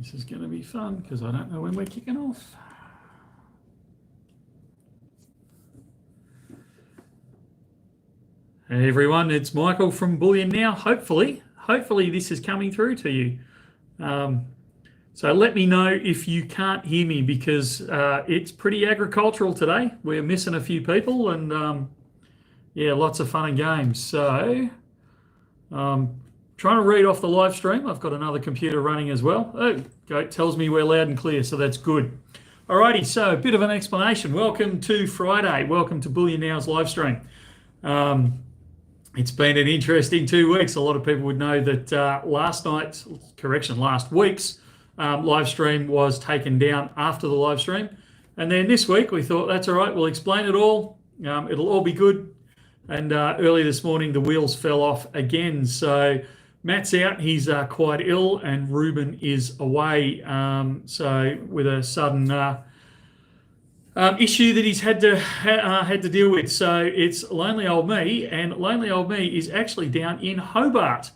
This is going to be fun because I don't know when we're kicking off. Hey everyone, it's Michael from Bullion Now. Hopefully this is coming through to you. So let me know if you can't hear me because it's pretty agricultural today. We're missing a few people and yeah, lots of fun and games. So trying to read off the live stream. I've got another computer running as well. Oh, it tells me we're loud and clear, so that's good. Alrighty, so a bit of an explanation. Welcome to Friday. Welcome to Bullion Now's live stream. It's been an interesting 2 weeks. A lot of people would know that last week's live stream was taken down after the live stream. And then this week we thought, that's all right, we'll explain it all. It'll all be good. And early this morning, the wheels fell off again. So Matt's out, he's quite ill, and Ruben is away. So with a sudden issue that he's had to deal with. So it's lonely old me, and lonely old me is actually down in Hobart.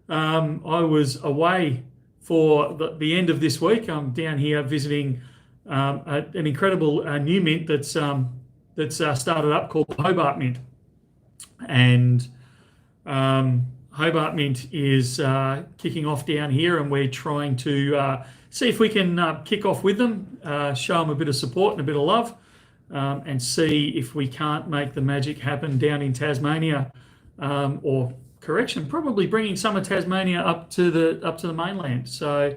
I was away for the end of this week. I'm down here visiting an incredible new mint that's started up called Hobart Mint. And Hobart Mint is kicking off down here, and we're trying to see if we can kick off with them, show them a bit of support and a bit of love, and see if we can't make the magic happen down in Tasmania, or correction, probably bringing some of Tasmania up to the mainland. So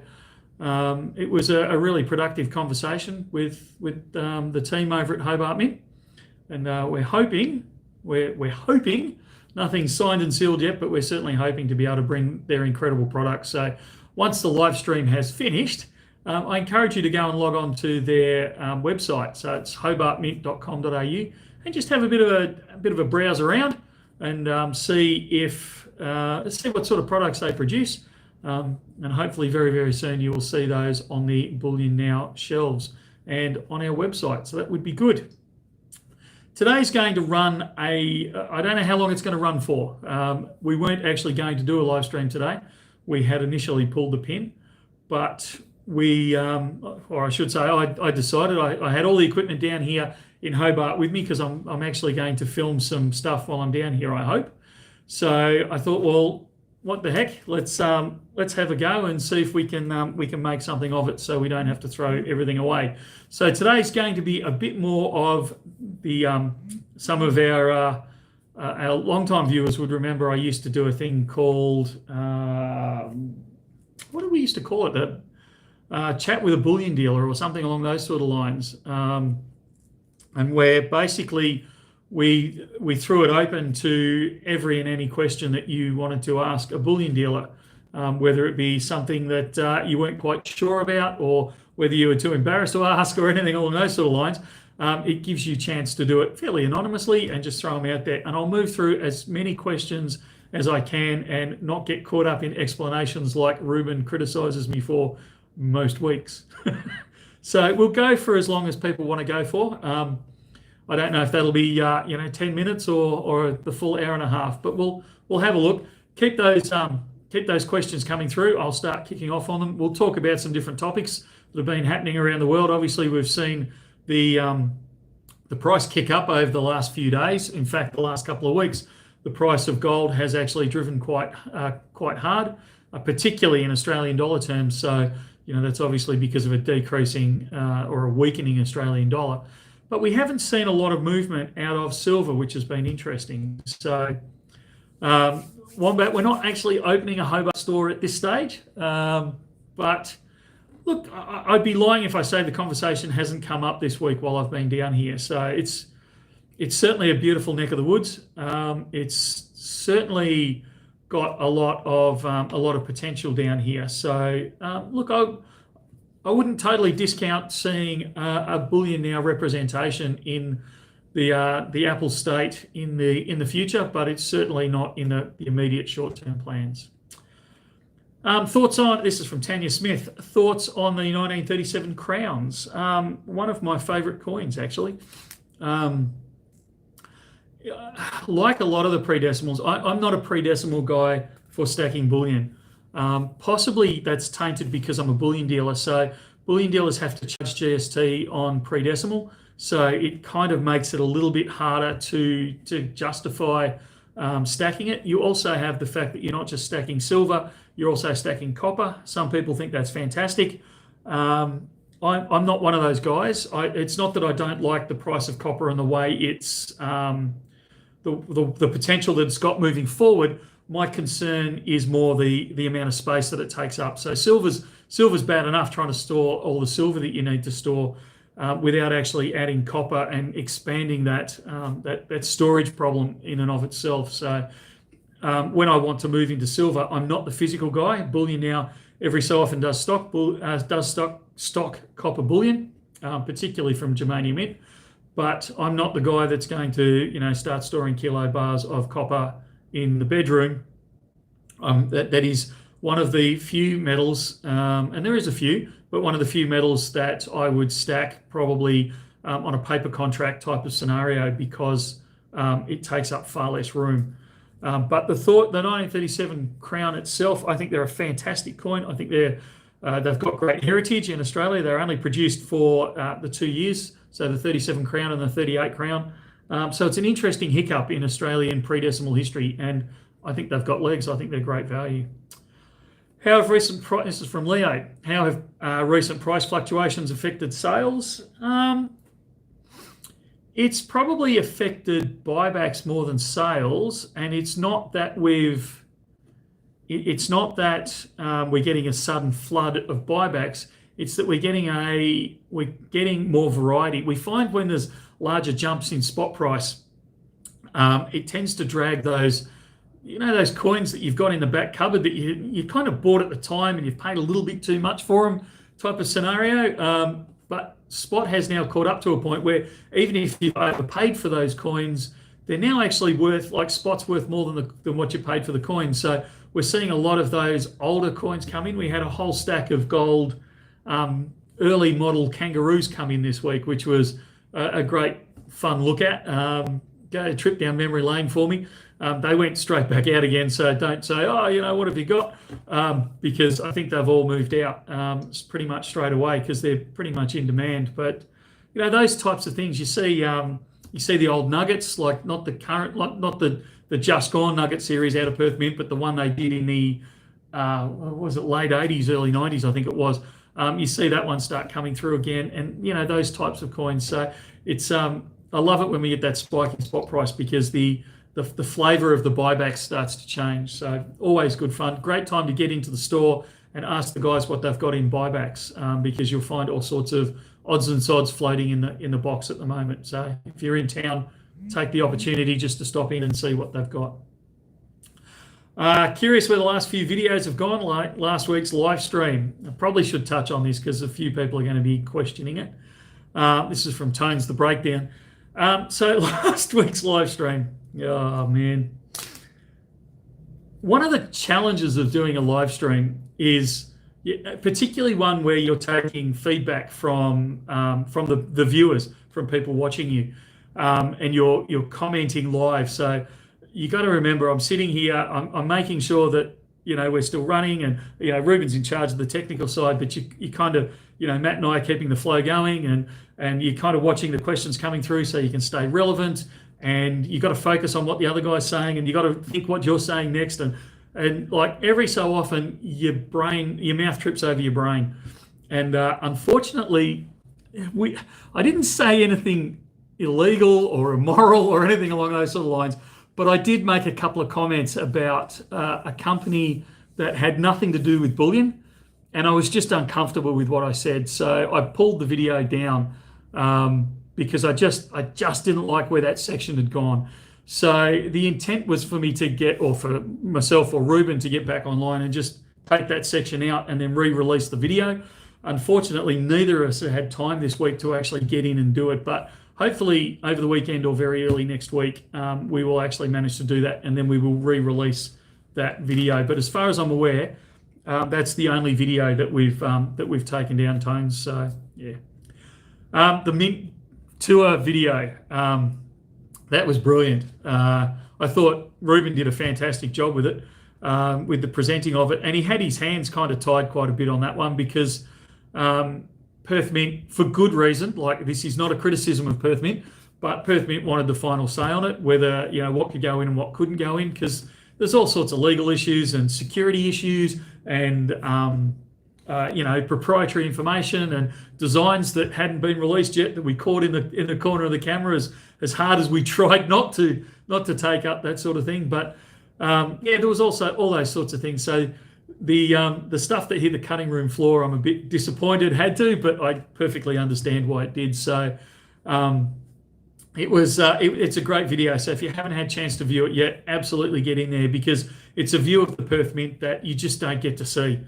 it was a really productive conversation with the team over at Hobart Mint, and we're hoping. Nothing's signed and sealed yet, but we're certainly hoping to be able to bring their incredible products. So once the live stream has finished, I encourage you to go and log on to their website. So it's hobartmint.com.au, and just have a bit of a browse around and see what sort of products they produce. And hopefully very, very soon you will see those on the Bullion Now shelves and on our website. So that would be good. Today's going to run I don't know how long it's going to run for. We weren't actually going to do a live stream today. We had initially pulled the pin, but or I should say, I decided I had all the equipment down here in Hobart with me because I'm actually going to film some stuff while I'm down here, I hope. So I thought, well, what the heck? Let's have a go and see if we can make something of it, so we don't have to throw everything away. So today's going to be a bit more of the some of our long-time viewers would remember I used to do a thing called what did we used to call it? The chat with a bullion dealer or something along those sort of lines, and where basically we threw it open to every and any question that you wanted to ask a bullion dealer, whether it be something that you weren't quite sure about, or whether you were too embarrassed to ask, or anything along those sort of lines. It gives you a chance to do it fairly anonymously and just throw them out there. And I'll move through as many questions as I can and not get caught up in explanations like Ruben criticizes me for most weeks. So we'll go for as long as people want to go for. I don't know if that'll be 10 minutes or the full hour and a half, but we'll have a look. Keep those questions coming through. I'll start kicking off on them. We'll talk about some different topics that have been happening around the world. Obviously, we've seen the price kick up over the last few days. In fact, the last couple of weeks, the price of gold has actually driven quite hard, particularly in Australian dollar terms. So that's obviously because of a decreasing or a weakening Australian dollar. But we haven't seen a lot of movement out of silver, which has been interesting. So, Wombat, we're not actually opening a Hobart store at this stage. But look, I'd be lying if I say the conversation hasn't come up this week while I've been down here. So it's certainly a beautiful neck of the woods. It's certainly got a lot of potential down here. So look, I wouldn't totally discount seeing a Bullion Now representation in the Apple state in the future, but it's certainly not in the immediate short-term plans. Thoughts on, this is from Tanya Smith, thoughts on the 1937 crowns. One of my favourite coins, actually. Like a lot of the pre-decimals, I'm not a pre-decimal guy for stacking bullion. Possibly that's tainted because I'm a bullion dealer. So bullion dealers have to charge GST on pre-decimal. So it kind of makes it a little bit harder to justify stacking it. You also have the fact that you're not just stacking silver, you're also stacking copper. Some people think that's fantastic. I'm not one of those guys. It's not that I don't like the price of copper and the way it's the potential that it's got moving forward. My concern is more the amount of space that it takes up. So silver's bad enough trying to store all the silver that you need to store without actually adding copper and expanding that storage problem in and of itself. So when I want to move into silver, I'm not the physical guy. Bullion Now every so often does stock copper bullion, particularly from germanium mint. But I'm not the guy that's going to start storing kilobars of copper in the bedroom. That is one of the few metals, and there is a few, but one of the few metals that I would stack probably on a paper contract type of scenario because it takes up far less room. But the 1937 crown itself, I think they're a fantastic coin. I think they've got great heritage in Australia. They're only produced for the 2 years, so the 37 crown and the 38 crown. So it's an interesting hiccup in Australian pre-decimal history, and I think they've got legs. I think they're great value. This is from Leo. How have recent price fluctuations affected sales? It's probably affected buybacks more than sales, and it's not that we're getting a sudden flood of buybacks. It's that we're getting more variety. We find when there's larger jumps in spot price, it tends to drag those coins that you've got in the back cupboard that you kind of bought at the time and you've paid a little bit too much for them type of scenario. But spot has now caught up to a point where even if you've overpaid for those coins, they're now actually spot's worth more than what you paid for the coins. So we're seeing a lot of those older coins come in. We had a whole stack of gold early model kangaroos come in this week, which was a great fun look at. Go a trip down memory lane for me. They went straight back out again, so don't say, what have you got? Because I think they've all moved out pretty much straight away because they're pretty much in demand. But those types of things you see the old nuggets, like not the current, not the just gone nugget series out of Perth Mint, but the one they did in the was it late 80s, early 90s, I think it was. You see that one start coming through again, and those types of coins. So it's I love it when we get that spike in spot price because the flavour of the buyback starts to change. So always good fun. Great time to get into the store and ask the guys what they've got in buybacks because you'll find all sorts of odds and sods floating in the box at the moment. So if you're in town, take the opportunity just to stop in and see what they've got. Curious where the last few videos have gone, like last week's live stream. I probably should touch on this because a few people are going to be questioning it. This is from Tones the Breakdown. So last week's live stream, oh man. One of the challenges of doing a live stream is, particularly one where you're taking feedback from the viewers, from people watching you, and you're commenting live. So you got to remember, I'm sitting here, I'm making sure that we're still running, and Ruben's in charge of the technical side, but you kind of Matt and I are keeping the flow going, and you're kind of watching the questions coming through so you can stay relevant, and you got to focus on what the other guy's saying, and you got to think what you're saying next, and like every so often your mouth trips over your brain, and unfortunately I didn't say anything illegal or immoral or anything along those sort of lines, but I did make a couple of comments about a company that had nothing to do with bullion, and I was just uncomfortable with what I said, so I pulled the video down because I just didn't like where that section had gone. So the intent was for me to for myself or Ruben to get back online and just take that section out and then re-release the video. Unfortunately, neither of us had time this week to actually get in and do it, but hopefully over the weekend or very early next week, we will actually manage to do that, and then we will re-release that video. But as far as I'm aware, that's the only video that we've taken down, Tones. So yeah, the Mint tour video, that was brilliant. I thought Ruben did a fantastic job with it. with the presenting of it, and he had his hands kind of tied quite a bit on that one because Perth Mint, for good reason, like this is not a criticism of Perth Mint, but Perth Mint wanted the final say on it, whether what could go in and what couldn't go in, because there's all sorts of legal issues and security issues and proprietary information and designs that hadn't been released yet that we caught in the corner of the camera as hard as we tried not to take up that sort of thing. But there was also all those sorts of things. So the stuff that hit the cutting room floor, I'm a bit disappointed had to, but I perfectly understand why it did. So it's a great video. So if you haven't had a chance to view it yet, absolutely get in there, because it's a view of the Perth Mint that you just don't get to see.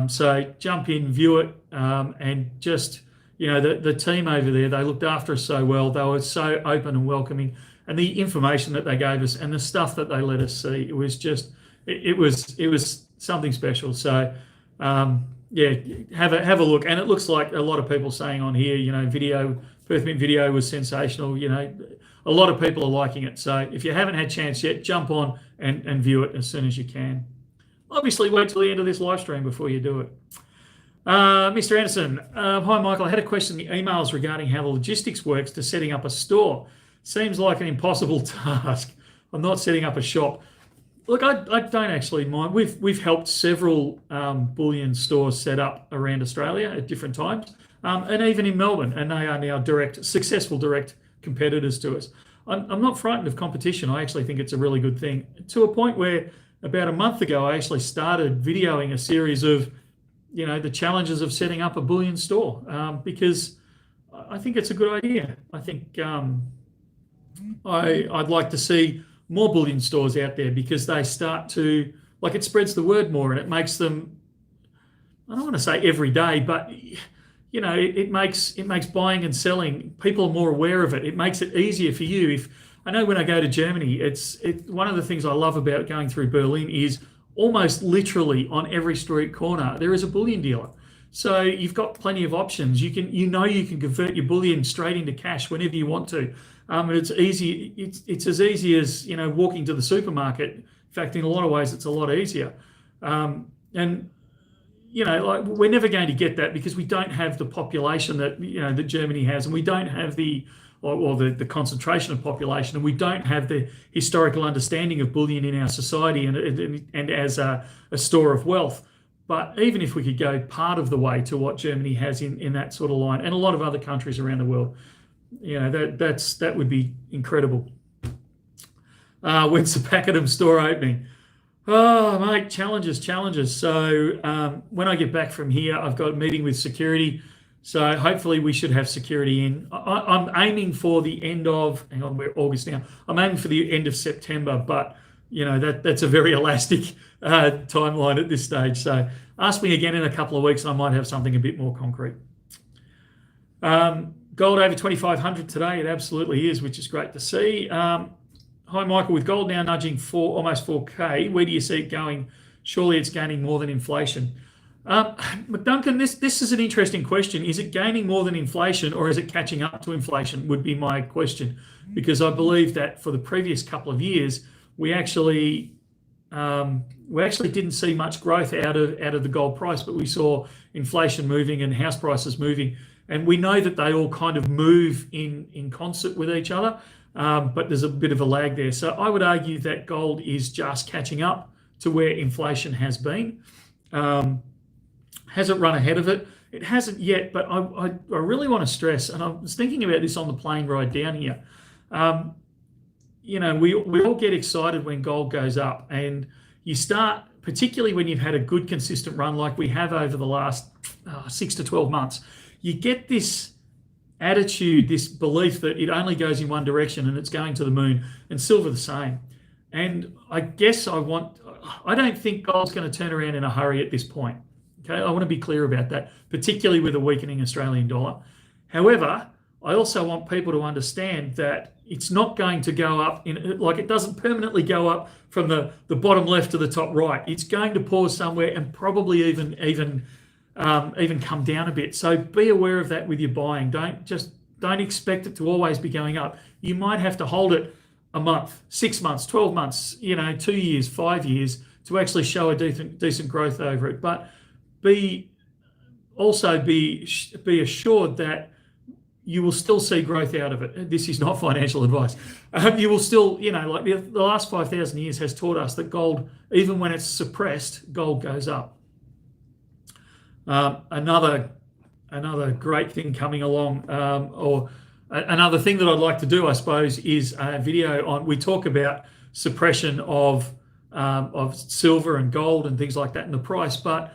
So jump in, view it, and just, the team over there, they looked after us so well. They were so open and welcoming, and the information that they gave us and the stuff that they let us see, it was just, it was something special. So have a look. And it looks like a lot of people saying on here, Perth Mint video was sensational. A lot of people are liking it. So if you haven't had a chance yet, jump on and view it as soon as you can. Obviously, wait till the end of this live stream before you do it. Mr. Anderson, hi Michael, I had a question in the emails regarding how the logistics works to setting up a store. Seems like an impossible task. I'm not setting up a shop. Look, I don't actually mind. We've helped several bullion stores set up around Australia at different times, and even in Melbourne, and they are now successful direct competitors to us. I'm not frightened of competition. I actually think it's a really good thing, to a point where about a month ago, I actually started videoing a series of, the challenges of setting up a bullion store, because I think it's a good idea. I think I'd like to see more bullion stores out there, because they start to, it spreads the word more, and it makes them, I don't want to say every day, but it makes buying and selling, people are more aware of it. It makes it easier for you. I know when I go to Germany, it's one of the things I love about going through Berlin is almost literally on every street corner there is a bullion dealer. So you've got plenty of options. You can convert your bullion straight into cash whenever you want to. And it's easy. It's as easy as walking to the supermarket. In fact, in a lot of ways, it's a lot easier. And we're never going to get that, because we don't have the population that that Germany has, and we don't have the concentration of population, and we don't have the historical understanding of bullion in our society and as a store of wealth. But even if we could go part of the way to what Germany has in that sort of line, and a lot of other countries around the world, that would be incredible. When's the Pakenham store opening? Oh, mate, challenges. So when I get back from here, I've got a meeting with security. So hopefully we should have security in. I'm aiming for the end of, hang on, we're August now. I'm aiming for the end of September, but that's a very elastic timeline at this stage. So ask me again in a couple of weeks and I might have something a bit more concrete. Gold over 2,500 today. It absolutely is, which is great to see. Hi, Michael. With gold now nudging almost 4K, where do you see it going? Surely it's gaining more than inflation. McDuncan, this is an interesting question. Is it gaining more than inflation, or is it catching up to inflation, would be my question. Because I believe that for the previous couple of years, we actually didn't see much growth out of the gold price, but we saw inflation moving and house prices moving. And we know that they all kind of move in concert with each other, but there's a bit of a lag there. So I would argue that gold is just catching up to where inflation has been. Has it run ahead of it? It hasn't yet, but I really want to stress, and I was thinking about this on the plane ride down here. We all get excited when gold goes up, and you start, particularly when you've had a good consistent run like we have over the last 6 to 12 months, you get this attitude, this belief that it only goes in one direction and it's going to the moon, and silver the same. And I guess I don't think gold's going to turn around in a hurry at this point. Okay, I want to be clear about that, particularly with a weakening Australian dollar. However, I also want people to understand that it's not going to go up it doesn't permanently go up from the bottom left to the top right. It's going to pause somewhere and probably even come down a bit. So be aware of that with your buying. Don't expect it to always be going up. You might have to hold it a month, 6 months, 12 months, 2 years, 5 years to actually show a decent growth over it. But be assured that you will still see growth out of it. This is not financial advice. You will still, like the last 5,000 years has taught us that gold, even when it's suppressed, gold goes up. Another great thing coming along, or another thing that I'd like to do, I suppose, is a video on. We talk about suppression of silver and gold and things like that in the price, but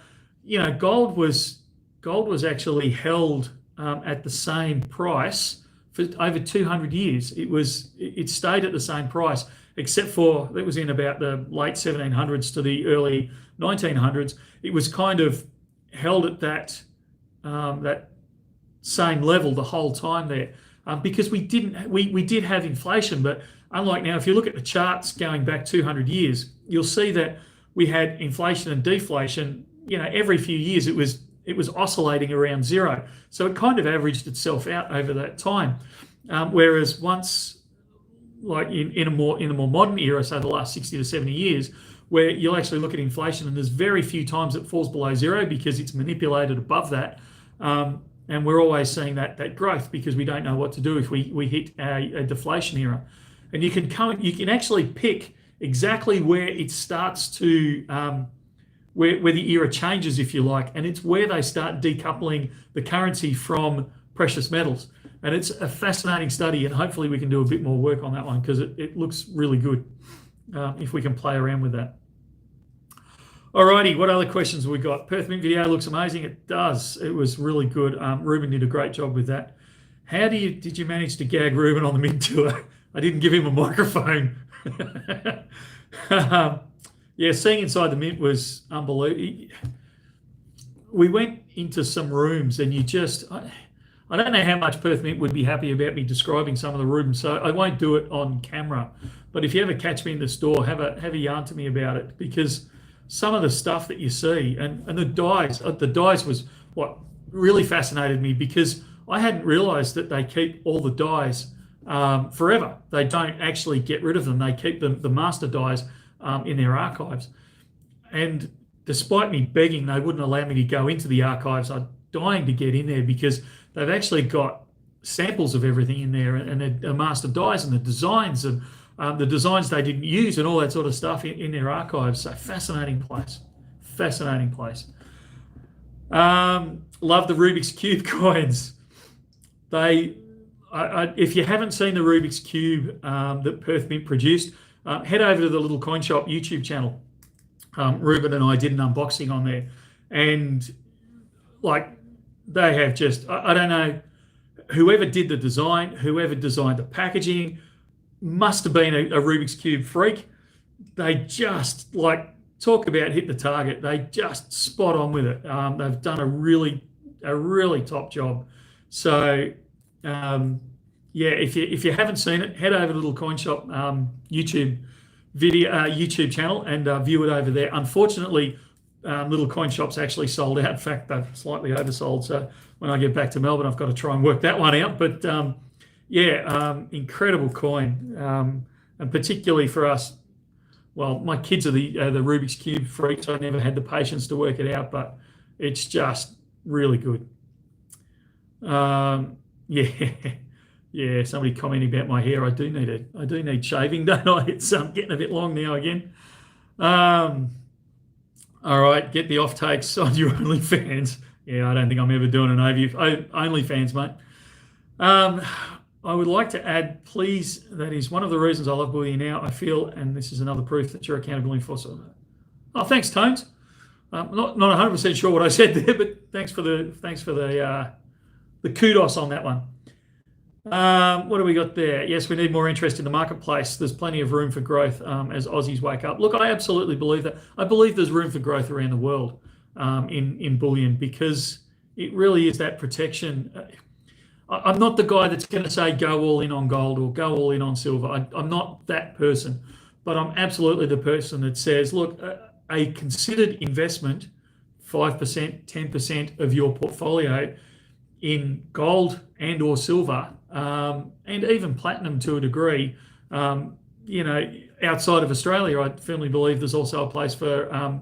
gold was actually held at the same price for over 200 years. It stayed at the same price, except for it was in about the late 1700s to the early 1900s. It was kind of held at that same level the whole time there, because we did have inflation, but unlike now, if you look at the charts going back 200 years, you'll see that we had inflation and deflation. Every few years it was oscillating around zero, so it kind of averaged itself out over that time. Whereas once, like in the more modern era, so the last 60 to 70 years, where you'll actually look at inflation and there's very few times it falls below zero because it's manipulated above that. And we're always seeing that growth because we don't know what to do if we hit a deflation era. And you can actually pick exactly where it starts to, where the era changes, if you like, and it's where they start decoupling the currency from precious metals. And it's a fascinating study, and hopefully we can do a bit more work on that one because it looks really good if we can play around with that. Alrighty, what other questions have we got? Perth Mint video looks amazing. It does. It was really good. Ruben did a great job with that. How did you manage to gag Ruben on the Mint tour? I didn't give him a microphone. Yeah, seeing inside the Mint was unbelievable. We went into some rooms and I don't know how much Perth Mint would be happy about me describing some of the rooms, so I won't do it on camera. But if you ever catch me in the store, have a yarn to me about it, because some of the stuff that you see and the dies was what really fascinated me, because I hadn't realized that they keep all the dies forever. They don't actually get rid of them. They keep the master dies in their archives. And despite me begging, they wouldn't allow me to go into the archives. I'm dying to get in there because they've actually got samples of everything in there, and the master dies and the designs and the designs they didn't use and all that sort of stuff in their archives. So fascinating place. Love the Rubik's Cube coins. If you haven't seen the Rubik's Cube that Perth Mint produced, head over to the Little Coin Shop YouTube channel. Ruben and I did an unboxing on there, and they have just, I don't know, whoever did the design, whoever designed the packaging, must have been a Rubik's Cube freak. They just, talk about hit the target. They just spot on with it. They've done a really top job. So, if you haven't seen it, head over to Little Coin Shop YouTube channel and view it over there. Unfortunately, Little Coin Shop's actually sold out. In fact, they're slightly oversold. So when I get back to Melbourne, I've got to try and work that one out. But incredible coin, and particularly for us. Well, my kids are the Rubik's Cube freaks. I never had the patience to work it out, but it's just really good. Somebody commenting about my hair. I do need shaving, don't I? It's getting a bit long now again. All right, get the off takes on your OnlyFans. Yeah, I don't think I'm ever doing an OnlyFans, mate. I would like to add, please, that is one of the reasons I love Bullion Now. I feel, and this is another proof that you're accountability for. Oh, thanks, Tones. Not 100% sure what I said there, but thanks for the kudos on that one. What do we got there? Yes, we need more interest in the marketplace. There's plenty of room for growth as Aussies wake up. Look, I absolutely believe that. I believe there's room for growth around the world in bullion, because it really is that protection. I'm not the guy that's going to say go all in on gold or go all in on silver. I'm not that person, but I'm absolutely the person that says, look, a considered investment, 5%, 10% of your portfolio in gold and or silver, and even platinum to a degree, outside of Australia, I firmly believe there's also a place for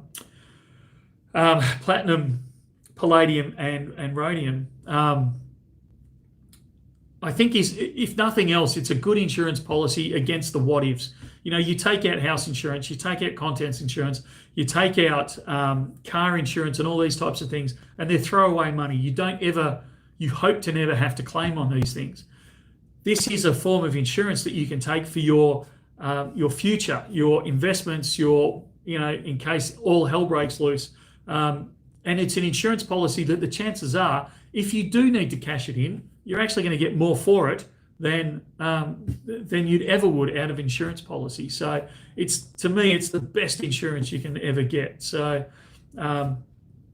platinum, palladium, and rhodium. I think if nothing else, it's a good insurance policy against the what ifs. You take out house insurance, you take out contents insurance, you take out car insurance and all these types of things, and they're throwaway money. You hope to never have to claim on these things. This is a form of insurance that you can take for your future, your investments, in case all hell breaks loose. And it's an insurance policy that the chances are, if you do need to cash it in, you're actually going to get more for it than you'd ever would out of insurance policy. So to me, it's the best insurance you can ever get. So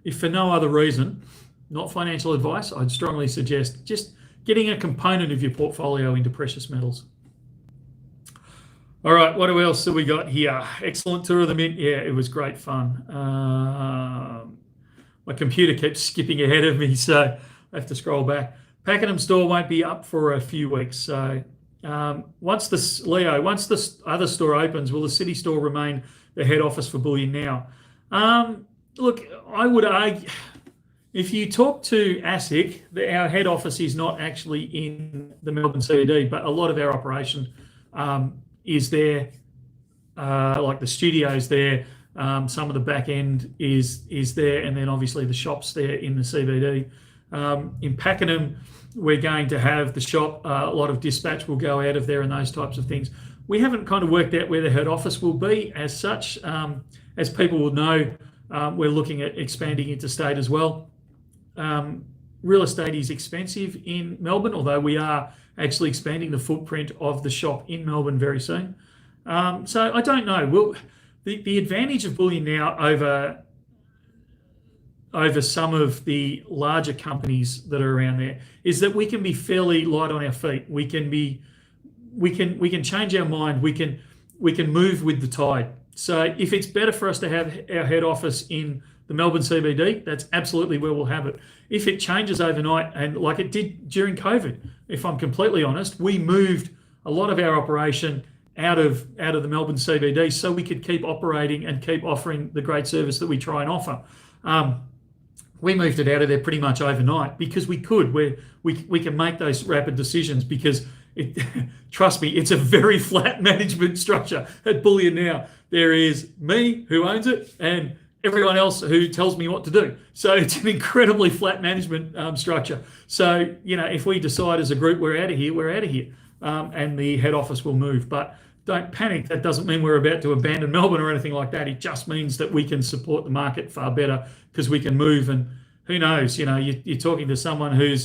if for no other reason, not financial advice, I'd strongly suggest just getting a component of your portfolio into precious metals. All right, what else have we got here? Excellent tour of the mint. Yeah, it was great fun. My computer keeps skipping ahead of me, so I have to scroll back. Pakenham store won't be up for a few weeks. So once the other store opens, will the city store remain the head office for Bullion Now? Look, I would argue, if you talk to ASIC, our head office is not actually in the Melbourne CBD, but a lot of our operation is there, like the studio's there, some of the back end is there, and then obviously the shop's there in the CBD. In Pakenham, we're going to have the shop, a lot of dispatch will go out of there and those types of things. We haven't kind of worked out where the head office will be as such. As people will know, we're looking at expanding interstate as well. Real estate is expensive in Melbourne, although we are actually expanding the footprint of the shop in Melbourne very soon. So I don't know. The advantage of Bullion Now over some of the larger companies that are around there is that we can be fairly light on our feet. We can change our mind. We can move with the tide. So if it's better for us to have our head office in the Melbourne CBD, that's absolutely where we'll have it. If it changes overnight, and like it did during COVID, if I'm completely honest, we moved a lot of our operation out of the Melbourne CBD so we could keep operating and keep offering the great service that we try and offer. We moved it out of there pretty much overnight because we could. We can make those rapid decisions because, trust me, it's a very flat management structure at Bullion Now. There is me, who owns it, and everyone else who tells me what to do. So it's an incredibly flat management structure. So, if we decide as a group we're out of here, and the head office will move. But don't panic. That doesn't mean we're about to abandon Melbourne or anything like that. It just means that we can support the market far better because we can move. And who knows? You're talking to someone who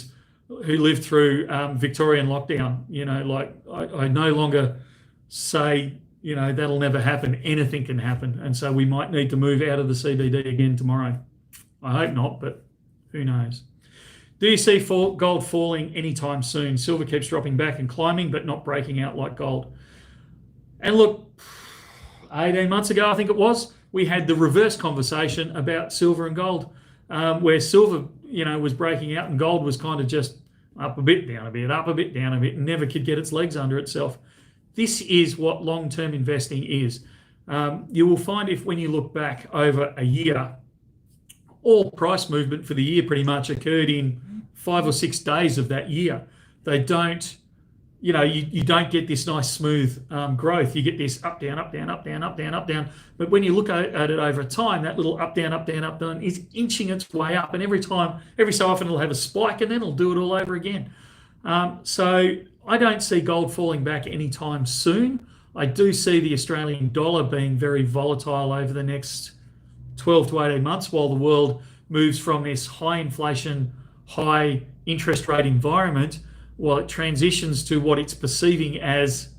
lived through Victorian lockdown. I no longer say that'll never happen. Anything can happen, and so we might need to move out of the CBD again tomorrow. I hope not, but who knows? Do you see gold falling anytime soon? Silver keeps dropping back and climbing, but not breaking out like gold. And look, 18 months ago, I think it was, we had the reverse conversation about silver and gold, where silver, was breaking out and gold was kind of just up a bit, down a bit, up a bit, down a bit, and never could get its legs under itself. This is what long-term investing is. You will find when you look back over a year, all price movement for the year pretty much occurred in 5 or 6 days of that year. They don't, you don't get this nice smooth growth. You get this up, down, up, down, up, down, up, down, up, down. But when you look at it over time, that little up, down, up, down, up, down is inching its way up. And every so often it'll have a spike and then it'll do it all over again. So I don't see gold falling back anytime soon. I do see the Australian dollar being very volatile over the next 12 to 18 months while the world moves from this high inflation, high interest rate environment, while it transitions to what it's perceiving as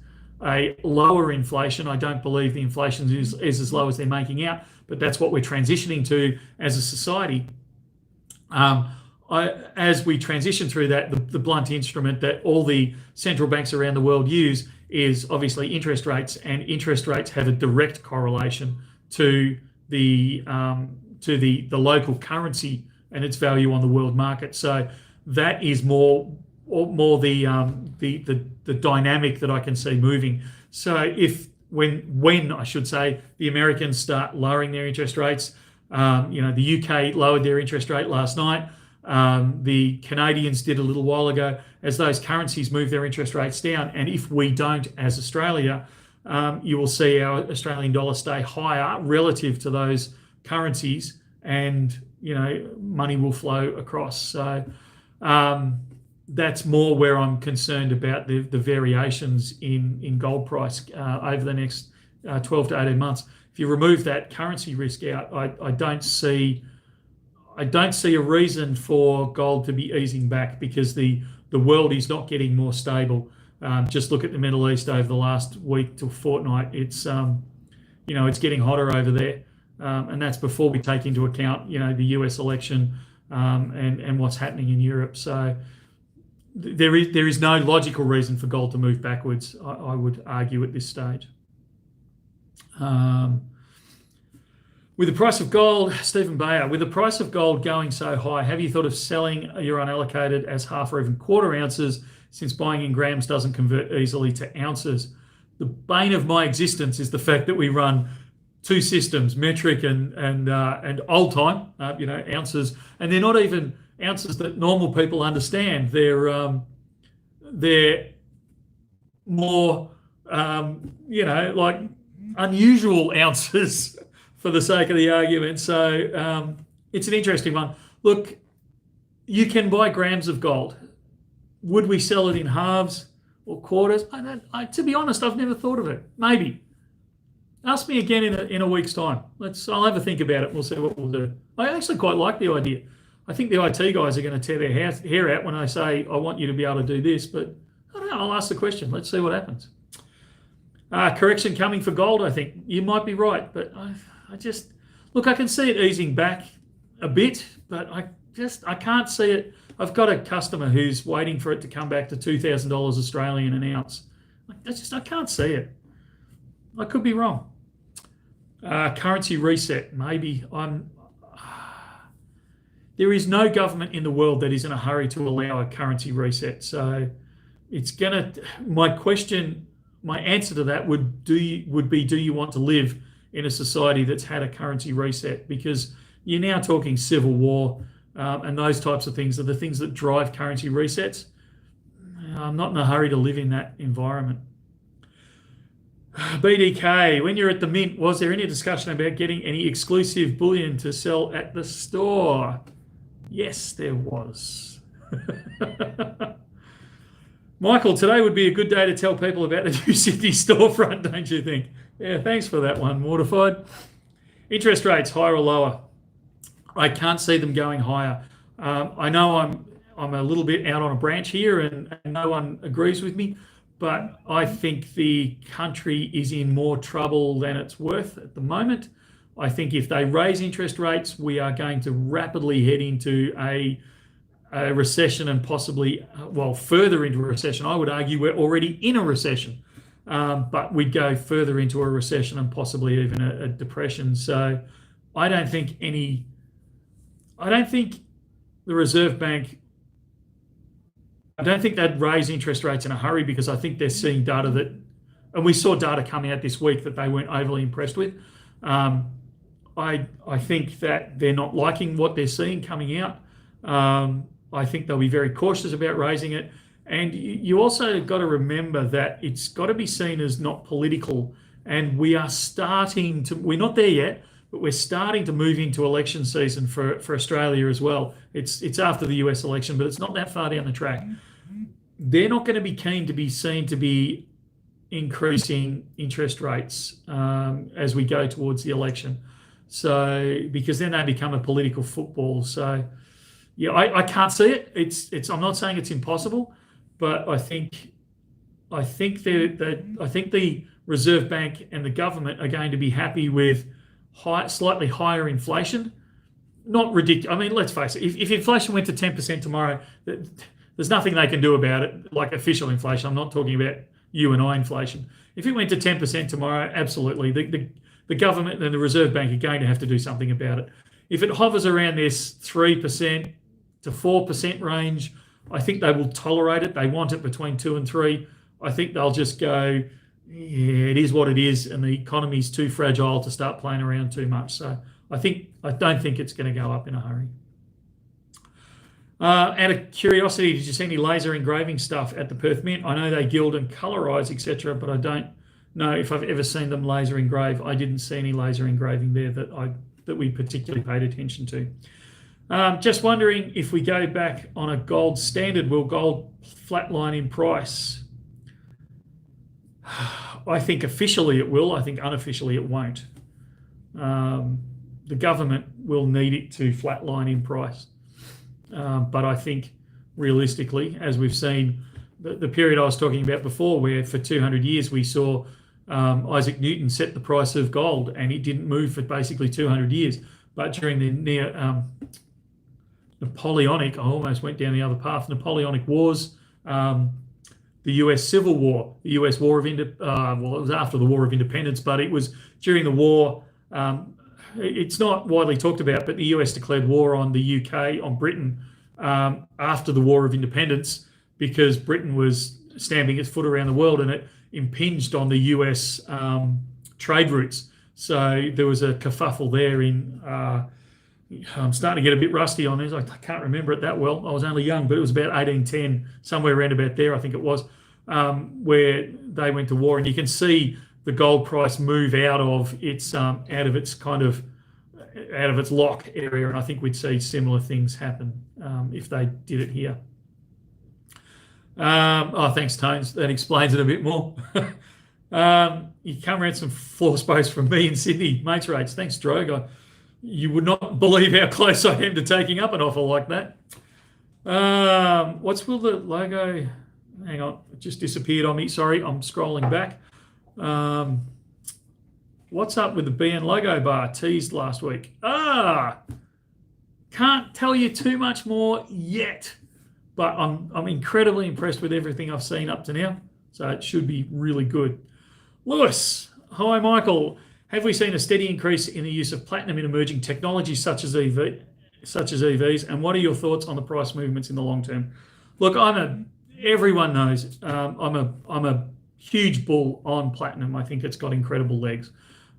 a lower inflation. I don't believe the inflation is as low as they're making out, but that's what we're transitioning to as a society. As we transition through that, the blunt instrument that all the central banks around the world use is obviously interest rates, and interest rates have a direct correlation to the local currency and its value on the world market. So that is more the dynamic that I can see moving. So if when I should say, the Americans start lowering their interest rates. The UK lowered their interest rate last night. The Canadians did a little while ago. As those currencies move their interest rates down, and if we don't, as Australia, you will see our Australian dollar stay higher relative to those currencies, and money will flow across. So that's more where I'm concerned about the variations in gold price over the next 12 to 18 months. If you remove that currency risk out, I don't see a reason for gold to be easing back, because the world is not getting more stable. Just look at the Middle East over the last week to fortnight. It's it's getting hotter over there, and that's before we take into account the US election and what's happening in Europe. So there is no logical reason for gold to move backwards, I would argue at this stage. With the price of gold, Stephen Bayer, with the price of gold going so high, have you thought of selling your unallocated as half or even quarter ounces, since buying in grams doesn't convert easily to ounces? The bane of my existence is the fact that we run two systems, metric and old time, ounces, and they're not even ounces that normal people understand. They're more, like unusual ounces for the sake of the argument. So it's an interesting one. Look, you can buy grams of gold. Would we sell it in halves or quarters? To be honest, I've never thought of it. Maybe. Ask me again in a week's time. I'll have a think about it. We'll see what we'll do. I actually quite like the idea. I think the IT guys are going to tear their hair out when I say, I want you to be able to do this, but I don't know. I'll ask the question. Let's see what happens. Correction coming for gold, I think. You might be right, but I just look, I can see it easing back a bit, but I can't see it. I've got a customer who's waiting for it to come back to $2,000 Australian an ounce. I can't see it. I could be wrong. Currency reset, maybe. There is no government in the world that is in a hurry to allow a currency reset. So my answer to that would be, do you want to live in a society that's had a currency reset? Because you're now talking civil war, and those types of things are the things that drive currency resets. I'm not in a hurry to live in that environment. BDK, when you're at the mint, was there any discussion about getting any exclusive bullion to sell at the store? Yes, there was. Michael, today would be a good day to tell people about the new Sydney storefront, don't you think? Yeah, thanks for that one, Mortified. Interest rates, higher or lower? I can't see them going higher. I know I'm a little bit out on a branch here, and no one agrees with me, but I think the country is in more trouble than it's worth at the moment. I think if they raise interest rates, we are going to rapidly head into a recession, and possibly, further into a recession. I would argue we're already in a recession, but we'd go further into a recession and possibly even a depression. So I don't think the Reserve Bank, I don't think they'd raise interest rates in a hurry, because I think they're seeing data and we saw data coming out this week that they weren't overly impressed with. I think that they're not liking what they're seeing coming out. I think they'll be very cautious about raising it. And you also got to remember that it's got to be seen as not political. And we're not there yet, but we're starting to move into election season for Australia as well. It's after the US election, but it's not that far down the track. They're not going to be keen to be seen to be increasing interest rates as we go towards the election. So, because then they become a political football. So, yeah, I can't see it. I'm not saying it's impossible, but I think the Reserve Bank and the government are going to be happy with slightly higher inflation. Not ridiculous. I mean, let's face it. If inflation went to 10% tomorrow, there's nothing they can do about it, like official inflation. I'm not talking about you and I inflation. If it went to 10% tomorrow, absolutely. The government and the Reserve Bank are going to have to do something about it. If it hovers around this 3% to 4% range, I think they will tolerate it. They want it between 2 and 3. I think they'll just go, yeah, it is what it is, and the economy is too fragile to start playing around too much. So I don't think it's going to go up in a hurry. Out of curiosity, did you see any laser engraving stuff at the Perth Mint? I know they gild and colorise, etc., but I don't know if I've ever seen them laser engrave. I didn't see any laser engraving there that we particularly paid attention to. Just wondering, if we go back on a gold standard, will gold flatline in price? I think officially it will. I think unofficially it won't. The government will need it to flatline in price. But I think realistically, as we've seen, the period I was talking about before, where for 200 years we saw Isaac Newton set the price of gold and it didn't move for basically 200 years. But during the Napoleonic, I almost went down the other path, Napoleonic Wars, the US Civil War, the US War of well, it was after the War of Independence, but it was during the war. It's not widely talked about, but the US declared war on the UK, on Britain, after the War of Independence, because Britain was stamping its foot around the world and it impinged on the US trade routes. So there was a kerfuffle there I'm starting to get a bit rusty on this. I can't remember it that well. I was only young, but it was about 1810, somewhere around about there, I think it was, where they went to war. And you can see the gold price move out of its lock area, and I think we'd see similar things happen if they did it here. Thanks, Tones. That explains it a bit more. You come around some floor space from me in Sydney, mates rates. Thanks, Drogue. You would not believe how close I am to taking up an offer like that. What's with the logo? Hang on, it just disappeared on me. Sorry, I'm scrolling back. What's up with the BN logo bar teased last week? Can't tell you too much more yet, but I'm incredibly impressed with everything I've seen up to now. So it should be really good. Lewis, hi Michael. Have we seen a steady increase in the use of platinum in emerging technologies such as EVs? And what are your thoughts on the price movements in the long term? Look, everyone knows I'm a huge bull on platinum. I think it's got incredible legs.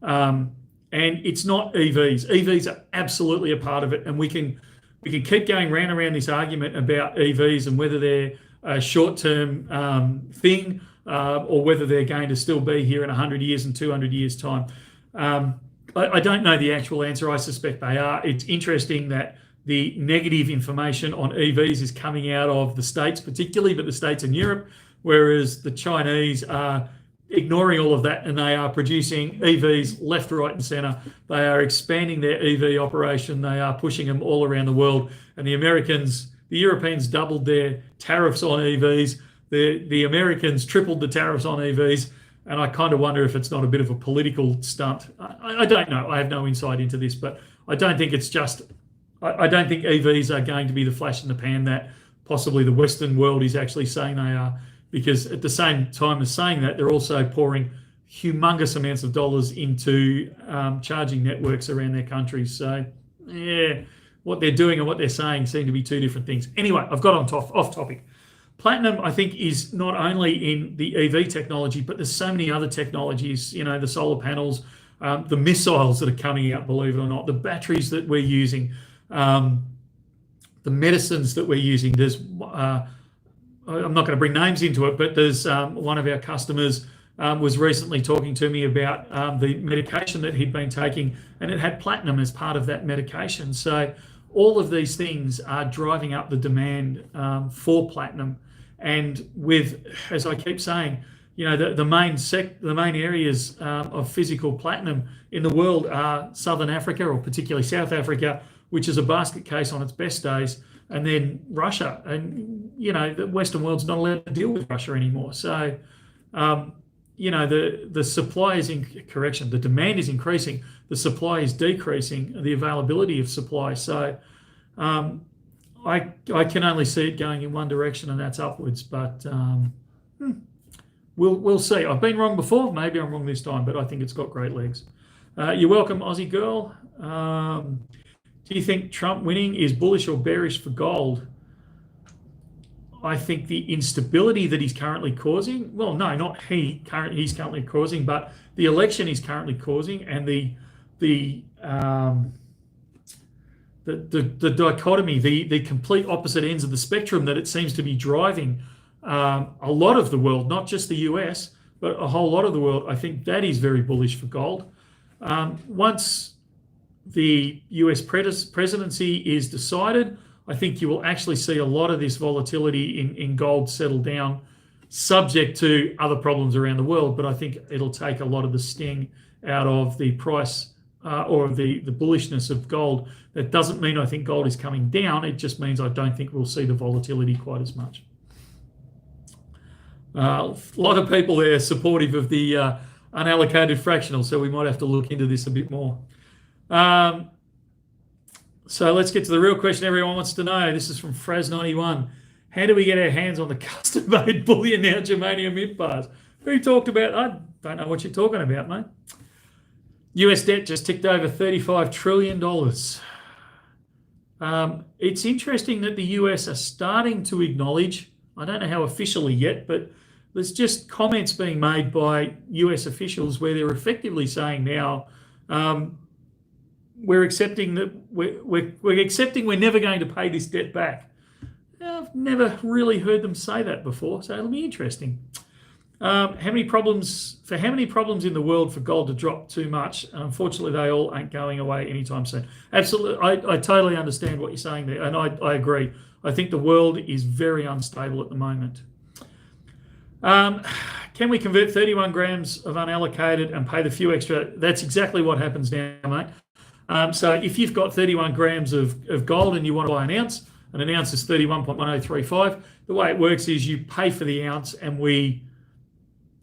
And it's not EVs. EVs are absolutely a part of it, and we can keep going round and around this argument about EVs and whether they're a short-term thing or whether they're going to still be here in 100 years and 200 years' time. I don't know the actual answer. I suspect they are. It's interesting that the negative information on EVs is coming out of the States particularly, but the States and Europe, whereas the Chinese are ignoring all of that and they are producing EVs left, right and centre. They are expanding their EV operation. They are pushing them all around the world. And the Europeans doubled their tariffs on EVs. The Americans tripled the tariffs on EVs. And I kind of wonder if it's not a bit of a political stunt. I don't know. I have no insight into this, but I don't think it's just... I don't think EVs are going to be the flash in the pan that possibly the Western world is actually saying they are, because at the same time as saying that, they're also pouring humongous amounts of dollars into charging networks around their countries. So, yeah, what they're doing and what they're saying seem to be two different things. Anyway, I've got off topic. Platinum, I think, is not only in the EV technology, but there's so many other technologies, the solar panels, the missiles that are coming out, believe it or not, the batteries that we're using, the medicines that we're using. There's, I'm not going to bring names into it, but there's one of our customers was recently talking to me about the medication that he'd been taking, and it had platinum as part of that medication. So all of these things are driving up the demand for platinum. And with, as I keep saying, the main areas of physical platinum in the world are Southern Africa, or particularly South Africa, which is a basket case on its best days, and then Russia. And, the Western world's not allowed to deal with Russia anymore. So, the supply is the demand is increasing, the supply is decreasing, the availability of supply. So, I can only see it going in one direction, and that's upwards. But we'll see. I've been wrong before. Maybe I'm wrong this time, but I think it's got great legs. You're welcome, Aussie girl. Do you think Trump winning is bullish or bearish for gold? I think the instability that he's currently causing, well, no, not he's currently causing, but the election he's currently causing, and the dichotomy, the complete opposite ends of the spectrum that it seems to be driving a lot of the world, not just the US, but a whole lot of the world. I think that is very bullish for gold. Once the US presidency is decided, I think you will actually see a lot of this volatility in gold settle down, subject to other problems around the world. But I think it'll take a lot of the sting out of the price or the bullishness of gold. That doesn't mean I think gold is coming down. It just means I don't think we'll see the volatility quite as much. A lot of people there supportive of the unallocated fractional, so we might have to look into this a bit more. So let's get to the real question everyone wants to know. This is from Fraz91. How do we get our hands on the custom-made Bullion Now germanium mint bars? Who talked about? I don't know what you're talking about, mate. US debt just ticked over $35 trillion. It's interesting that the US are starting to acknowledge, I don't know how officially yet, but there's just comments being made by US officials where they're effectively saying now, we're accepting that we're accepting we're never going to pay this debt back. I've never really heard them say that before, so it'll be interesting. How many problems in the world for gold to drop too much? Unfortunately, they all ain't going away anytime soon. Absolutely, I totally understand what you're saying there, and I agree. I think the world is very unstable at the moment. Can we convert 31 grams of unallocated and pay the few extra? That's exactly what happens now, mate. So if you've got 31 grams of gold and you want to buy an ounce, and an ounce is 31.1035, the way it works is you pay for the ounce and we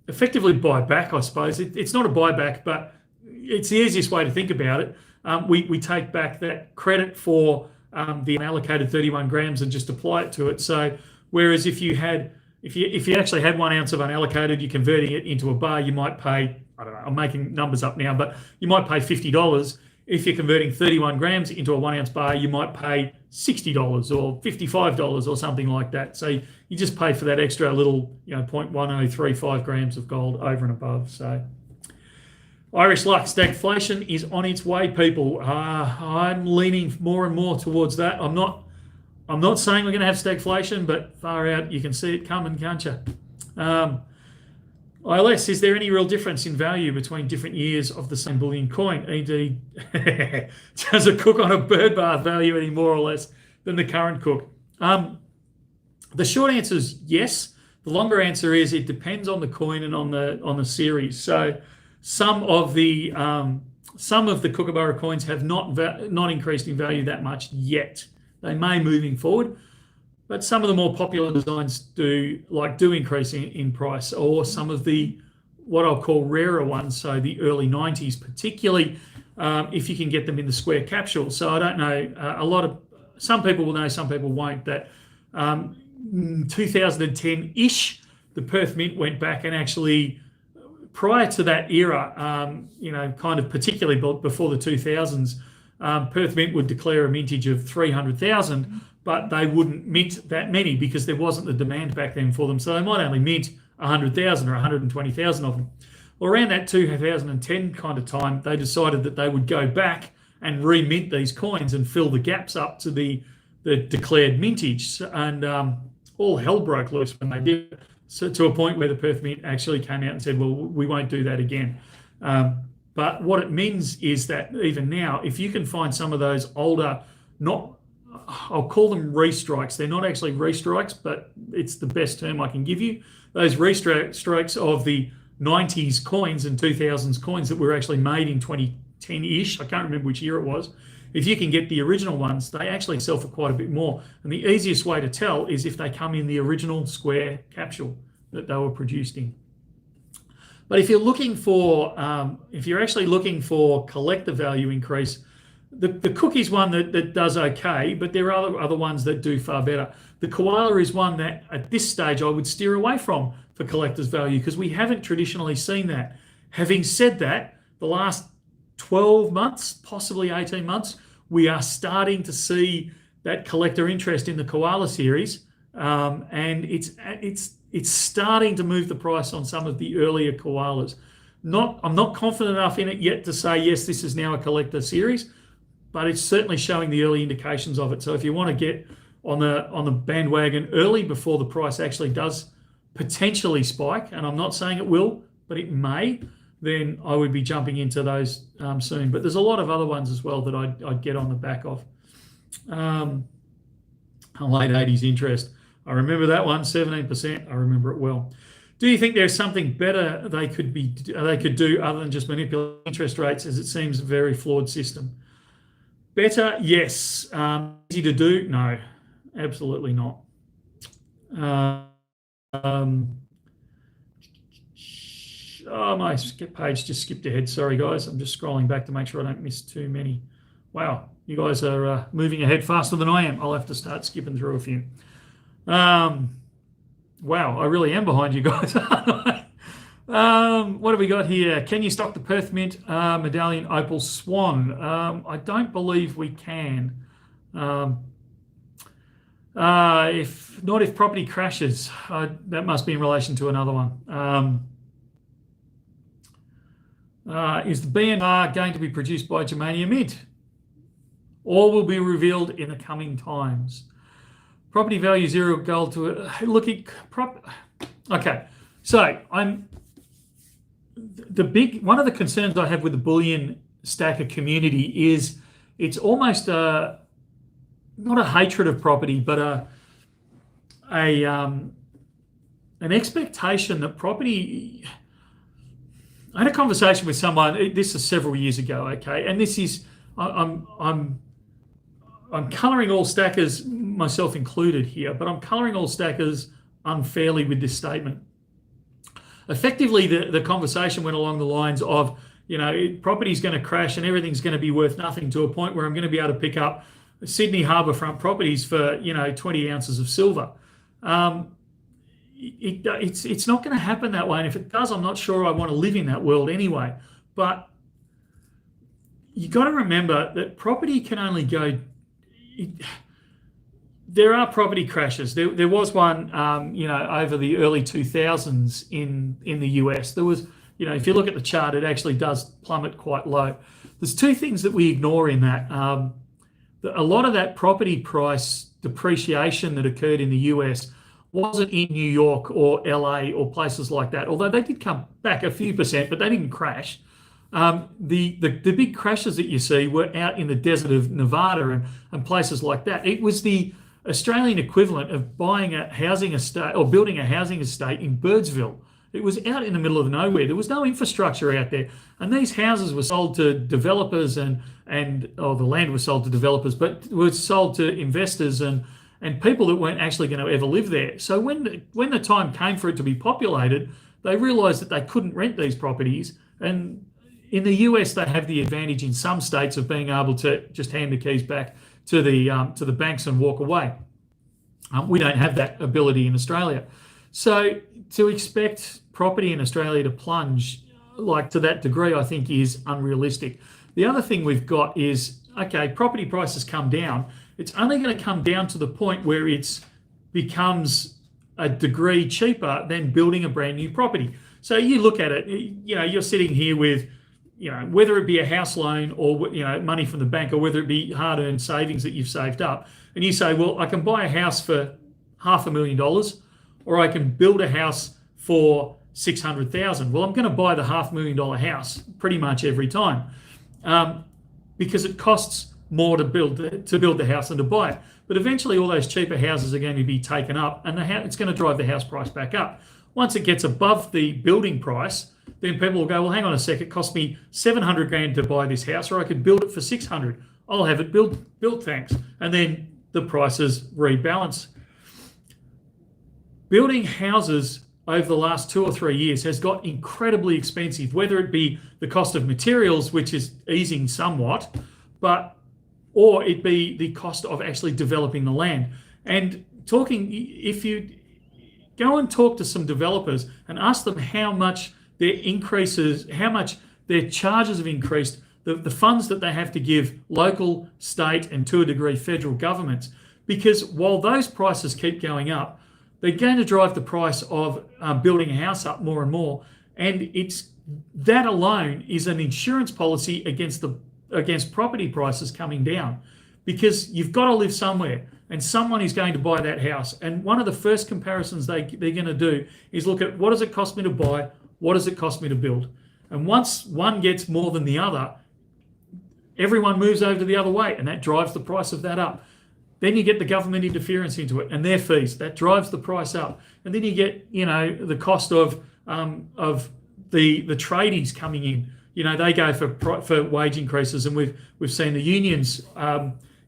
effectively buy back, I suppose. It's not a buyback, but it's the easiest way to think about it. We take back that credit for the unallocated 31 grams and just apply it to it. So whereas if you actually had 1 ounce of unallocated, you're converting it into a bar, you might pay, I don't know, I'm making numbers up now, but you might pay $50. If you're converting 31 grams into a 1 ounce bar, you might pay $60 or $55 or something like that. So you just pay for that extra little, 0.1035 grams of gold over and above. So Irish luck, stagflation is on its way, people. I'm leaning more and more towards that. I'm not saying we're going to have stagflation, but far out, you can see it coming, can't you? ILS, is there any real difference in value between different years of the same bullion coin? E.d., does a cook on a bird bath value any more or less than the current cook? The short answer is yes. The longer answer is it depends on the coin and on the series. So some of the Kookaburra coins have not increased in value that much yet. They may moving forward. But some of the more popular designs do increase in price, or some of the what I'll call rarer ones, so the early 90s, particularly if you can get them in the square capsule. So I don't know, some people will know, some people won't, that 2010-ish, the Perth Mint went back and actually, prior to that era, kind of particularly before the 2000s, Perth Mint would declare a mintage of 300,000, but they wouldn't mint that many because there wasn't the demand back then for them. So they might only mint 100,000 or 120,000 of them. Well, around that 2010 kind of time, they decided that they would go back and remint these coins and fill the gaps up to the declared mintage. And all hell broke loose when they did it, so to a point where the Perth Mint actually came out and said, well, we won't do that again. But what it means is that even now, if you can find some of those older, I'll call them restrikes. They're not actually restrikes, but it's the best term I can give you. Those restrikes of the 90s coins and 2000s coins that were actually made in 2010-ish, I can't remember which year it was. If you can get the original ones, they actually sell for quite a bit more. And the easiest way to tell is if they come in the original square capsule that they were produced in. But if you're actually looking for collector value increase, the cookie's one that does okay, but there are other ones that do far better. The koala is one that at this stage I would steer away from for collector's value because we haven't traditionally seen that. Having said that, the last 12 months, possibly 18 months, we are starting to see that collector interest in the koala series and it's starting to move the price on some of the earlier koalas. I'm not confident enough in it yet to say yes, this is now a collector series, but it's certainly showing the early indications of it. So if you want to get on the bandwagon early before the price actually does potentially spike, and I'm not saying it will, but it may, then I would be jumping into those soon. But there's a lot of other ones as well that I'd get on the back of. Late 80s interest. I remember that one, 17%. I remember it well. Do you think there's something better they could do other than just manipulate interest rates, as it seems a very flawed system? Better, yes. Easy to do? No, absolutely not. My page just skipped ahead. Sorry, guys. I'm just scrolling back to make sure I don't miss too many. Wow, you guys are moving ahead faster than I am. I'll have to start skipping through a few. Wow, I really am behind you guys. What have we got here? Can you stock the Perth Mint Medallion Opal Swan? I don't believe we can. If property crashes, that must be in relation to another one. Is the BNR going to be produced by Germania Mint? All will be revealed in the coming times. Property value zero gold to it. Okay, so one of the concerns I have with the bullion stacker community is it's almost not a hatred of property, but an expectation that property. I had a conversation with someone. This is several years ago, okay, and this is I'm colouring all stackers, myself included here, but I'm colouring all stackers unfairly with this statement. Effectively, the conversation went along the lines of, property's going to crash and everything's going to be worth nothing, to a point where I'm going to be able to pick up Sydney harbourfront properties for 20 ounces of silver. It's not going to happen that way, and if it does, I'm not sure I want to live in that world anyway. But you got to remember that property can only go. There are property crashes. There was one, over the early 2000s in the US. There was, if you look at the chart, it actually does plummet quite low. There's two things that we ignore in that. A lot of that property price depreciation that occurred in the US wasn't in New York or LA or places like that, although they did come back a few percent, but they didn't crash. The big crashes that you see were out in the desert of Nevada and places like that. It was the Australian equivalent of buying a housing estate or building a housing estate in Birdsville. It was out in the middle of nowhere. There was no infrastructure out there. And these houses were sold to developers the land was sold to developers, but was sold to investors and people that weren't actually going to ever live there. So when the time came for it to be populated, they realised that they couldn't rent these properties. And in the US, they have the advantage in some states of being able to just hand the keys back to the banks and walk away. We don't have that ability in Australia. So to expect property in Australia to plunge to that degree, I think is unrealistic. The other thing we've got is, okay, property prices come down. It's only going to come down to the point where it becomes a degree cheaper than building a brand new property. So you look at it, you're sitting here with, whether it be a house loan or, money from the bank, or whether it be hard-earned savings that you've saved up, and you say, well, I can buy a house for $500,000, or I can build a house for $600,000. Well, I'm going to buy the $500,000 house pretty much every time, because it costs more to build the house than to buy it. But eventually, all those cheaper houses are going to be taken up, and it's going to drive the house price back up. Once it gets above the building price, then people will go, well, hang on a sec, it cost me $700,000 to buy this house, or I could build it for $600,000. I'll have it built, thanks. And then the prices rebalance. Building houses over the last 2 or 3 years has got incredibly expensive, whether it be the cost of materials, which is easing somewhat, or it be the cost of actually developing the land. And if you go and talk to some developers and ask them how much their charges have increased, the funds that they have to give local, state, and to a degree federal governments, because while those prices keep going up, they're going to drive the price of building a house up more and more. And it's that alone is an insurance policy against property prices coming down, because you've got to live somewhere and someone is going to buy that house. And one of the first comparisons they're going to do is look at, what does it cost me to buy? What does it cost me to build? And once one gets more than the other, everyone moves over to the other way, and that drives the price of that up. Then you get the government interference into it and their fees. That drives the price up. And then you get, the cost of the tradies coming in. They go for wage increases, and we've seen the unions.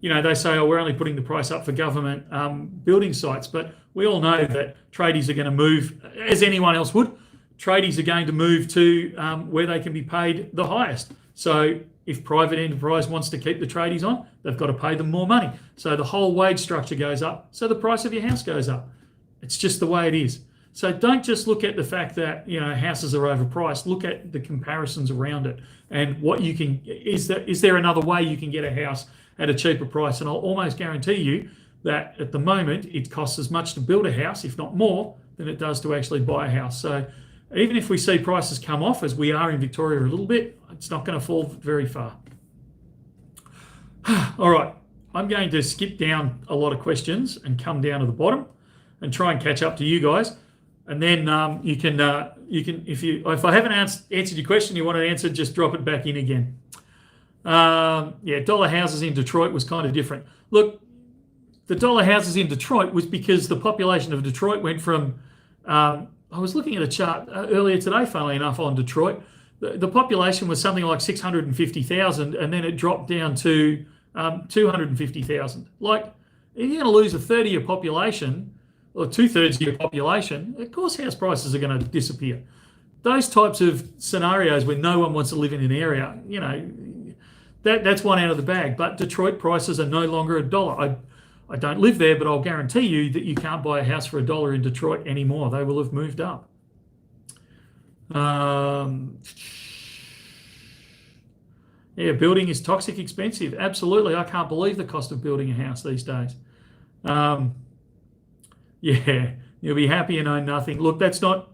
They say, we're only putting the price up for government building sites, but we all know that tradies are going to move, as anyone else would. Tradies are going to move to where they can be paid the highest. So if private enterprise wants to keep the tradies on, they've got to pay them more money. So the whole wage structure goes up. So the price of your house goes up. It's just the way it is. So don't just look at the fact that houses are overpriced. Look at the comparisons around it and what you can. Is there another way you can get a house at a cheaper price? And I'll almost guarantee you that at the moment it costs as much to build a house, if not more, than it does to actually buy a house. So even if we see prices come off, as we are in Victoria a little bit, it's not going to fall very far. All right, I'm going to skip down a lot of questions and come down to the bottom and try and catch up to you guys. And then you can if I haven't answered your question, you want to answer, just drop it back in again. Dollar houses in Detroit was kind of different. Look, the dollar houses in Detroit was because the population of Detroit went from I was looking at a chart earlier today, funnily enough, on Detroit. The population was something like 650,000, and then it dropped down to 250,000. Like, if you're going to lose a third of your population, or 2/3 of your population, of course house prices are going to disappear. Those types of scenarios where no one wants to live in an area, that's one out of the bag. But Detroit prices are no longer $1. I don't live there, but I'll guarantee you that you can't buy a house for $1 in Detroit anymore. They will have moved up. Building is toxic expensive. Absolutely. I can't believe the cost of building a house these days. You'll be happy and own nothing. Look, that's not...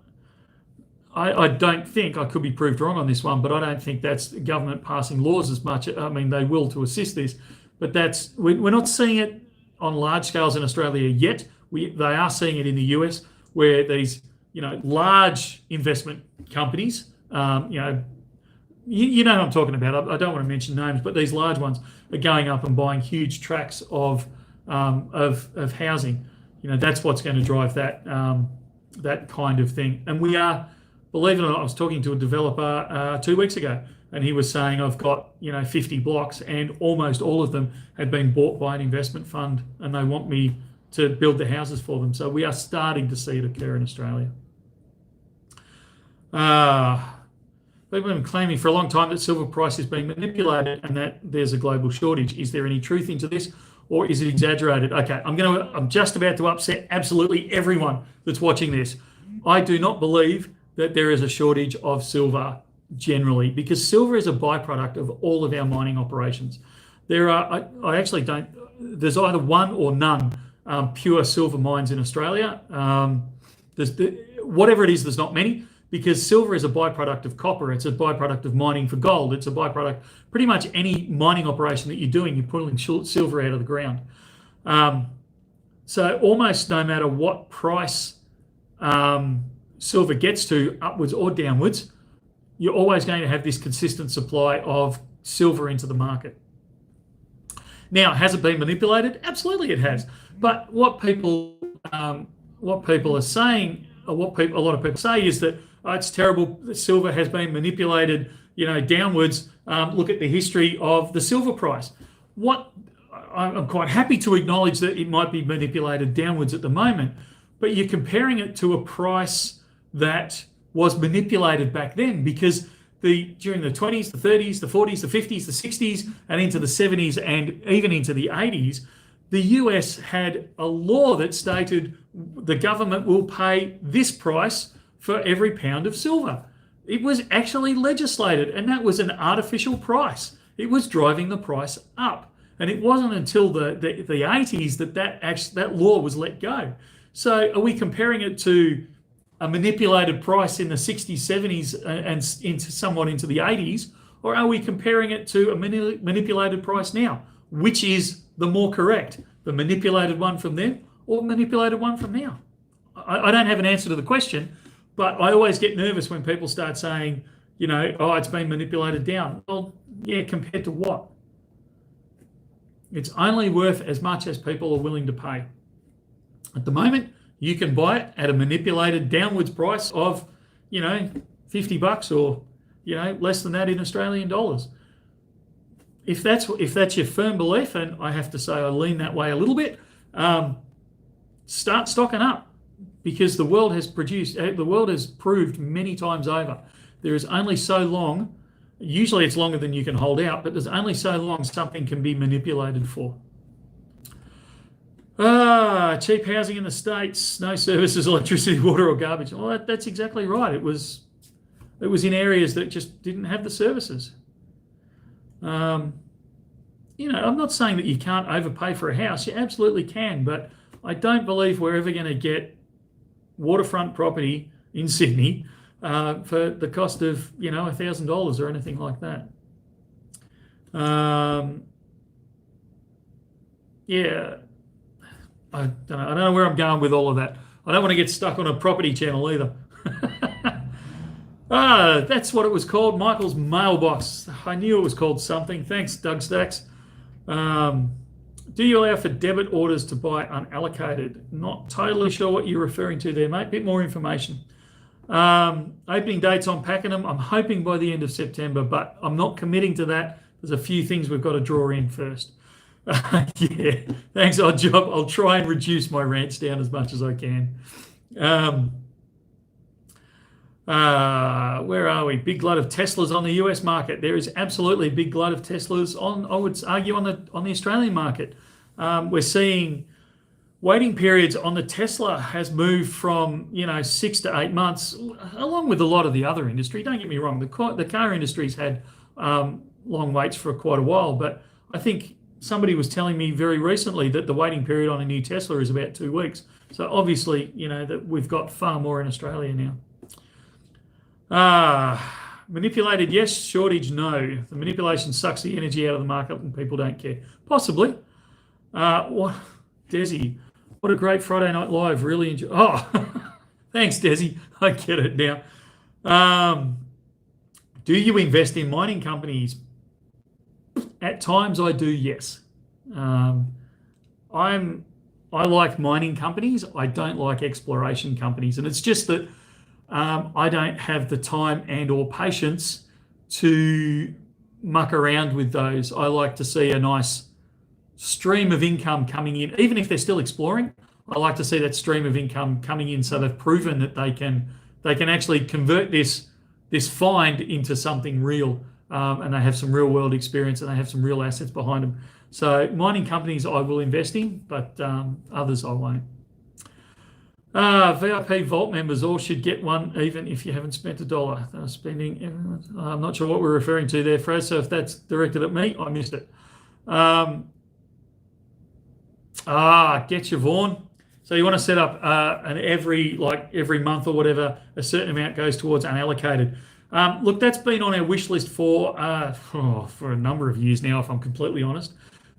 I don't think, I could be proved wrong on this one, but I don't think that's government passing laws as much. I mean, they will to assist this, but we're not seeing it on large scales in Australia yet. They are seeing it in the US, where these large investment companies, you know what I'm talking about. I don't want to mention names, but these large ones are going up and buying huge tracts of housing. That's what's going to drive that kind of thing. And we are, believe it or not, I was talking to a developer 2 weeks ago, and he was saying, I've got 50 blocks, and almost all of them had been bought by an investment fund, and they want me to build the houses for them. So we are starting to see it occur in Australia. People have been claiming for a long time that silver price is being manipulated and that there's a global shortage. Is there any truth into this, or is it exaggerated? Okay, I'm just about to upset absolutely everyone that's watching this. I do not believe that there is a shortage of silver generally, because silver is a byproduct of all of our mining operations. I actually don't, there's either one or none pure silver mines in Australia. Whatever it is, there's not many, because silver is a byproduct of copper. It's a byproduct of mining for gold. It's a byproduct, pretty much any mining operation that you're doing, you're pulling silver out of the ground. So almost no matter what price silver gets to, upwards or downwards, you're always going to have this consistent supply of silver into the market. Now, has it been manipulated? Absolutely it has. But what people are saying, or a lot of people say, is that it's terrible that silver has been manipulated, downwards. Look at the history of the silver price. I'm quite happy to acknowledge that it might be manipulated downwards at the moment, but you're comparing it to a price that was manipulated back then, because during the 20s, the 30s, the 40s, the 50s, the 60s, and into the 70s, and even into the 80s, the US had a law that stated the government will pay this price for every pound of silver. It was actually legislated, and that was an artificial price. It was driving the price up. And it wasn't until the 80s that law was let go. So are we comparing it to a manipulated price in the 60s, 70s, and somewhat into the 80s? Or are we comparing it to a manipulated price now? Which is the more correct? The manipulated one from then or manipulated one from now? I don't have an answer to the question, but I always get nervous when people start saying, oh, it's been manipulated down. Well, yeah, compared to what? It's only worth as much as people are willing to pay. At the moment, you can buy it at a manipulated downwards price of, $50 or, less than that in Australian dollars. If that's your firm belief, and I have to say I lean that way a little bit, start stocking up, because the world has proved many times over, there is only so long, usually it's longer than you can hold out, but there's only so long something can be manipulated for. Cheap housing in the States, no services, electricity, water or garbage. Well, that's exactly right. It was in areas that just didn't have the services. I'm not saying that you can't overpay for a house. You absolutely can, but I don't believe we're ever going to get waterfront property in Sydney for the cost of, $1,000 or anything like that. Yeah, I don't know where I'm going with all of that. I don't want to get stuck on a property channel either. That's what it was called, Michael's mailbox. I knew it was called something. Thanks, Doug Stacks. Do you allow for debit orders to buy unallocated? Not totally sure what you're referring to there, mate. Bit more information. Opening dates on Pakenham, I'm hoping by the end of September, but I'm not committing to that. There's a few things we've got to draw in first. Yeah, thanks, Odd Job. I'll try and reduce my rants down as much as I can. Where are we? Big glut of Teslas on the US market. There is absolutely a big glut of Teslas on, I would argue, on the Australian market. We're seeing waiting periods on the Tesla has moved from 6 to 8 months, along with a lot of the other industry. Don't get me wrong, the car industry's had long waits for quite a while, but I think somebody was telling me very recently that the waiting period on a new Tesla is about 2 weeks. So obviously, that we've got far more in Australia now. Manipulated, yes. Shortage, no. The manipulation sucks the energy out of the market and people don't care. Possibly. What, Desi? What a great Friday Night Live. Really enjoy. Oh, thanks, Desi. I get it now. Do you invest in mining companies? At times, I do. Yes. I like mining companies. I don't like exploration companies, and it's just that. I don't have the time and or patience to muck around with those. I like to see a nice stream of income coming in, even if they're still exploring. I like to see that stream of income coming in, so they've proven that they can actually convert this find into something real, and they have some real world experience and they have some real assets behind them. So mining companies I will invest in, but others I won't. VIP Vault members all should get one, even if you haven't spent $1. They're spending. I'm not sure what we're referring to there, Fred. So if that's directed at me, I missed it. Get your Vaughan. So you want to set up an every month or whatever, a certain amount goes towards unallocated. Look, that's been on our wish list for a number of years now, if I'm completely honest.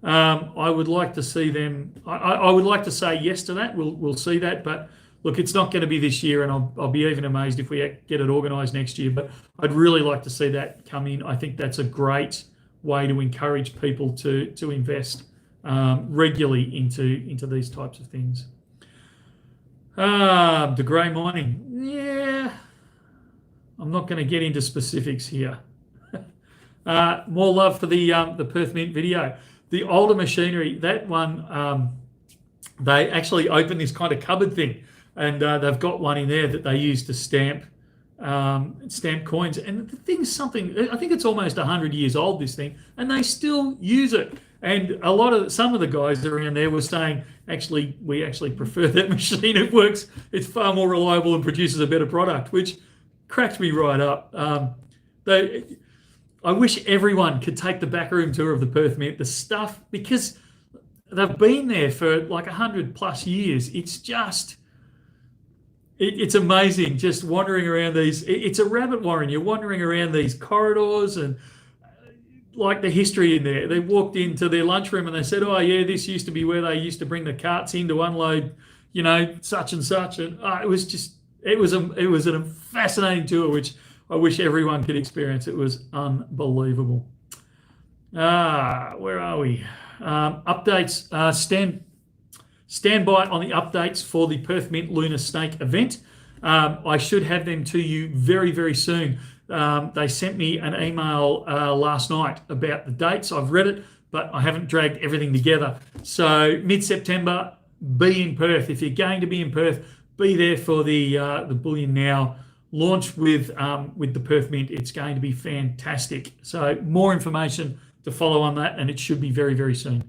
I would like to see them. I would like to say yes to that. We'll see that, but look, it's not going to be this year, and I'll be even amazed if we get it organised next year. But I'd really like to see that come in. I think that's a great way to encourage people to invest regularly into these types of things. The grey mining, yeah. I'm not going to get into specifics here. More love for the Perth Mint video. The older machinery, that one, they actually open this kind of cupboard thing, and they've got one in there that they use to stamp coins. And the thing's something, I think it's almost 100 years old, this thing, and they still use it. And some of the guys around there were saying, actually, we actually prefer that machine. It works, it's far more reliable and produces a better product, which cracked me right up. I wish everyone could take the backroom tour of the Perth Mint. The stuff, because they've been there for like 100+ years. It's just, it's amazing just wandering around these. It's a rabbit warren. You're wandering around these corridors and like the history in there. They walked into their lunchroom and they said, "Oh yeah, this used to be where they used to bring the carts in to unload, such and such." And it was just, it was a fascinating tour, which I wish everyone could experience. It was unbelievable. Where are we? Updates. Stand by on the updates for the Perth Mint Lunar Snake event. I should have them to you very, very soon. They sent me an email last night about the dates. I've read it, but I haven't dragged everything together. So mid-September, be in Perth. If you're going to be in Perth, be there for the Bullion Now launch with the Perth Mint. It's going to be fantastic. So more information to follow on that, and it should be very, very soon.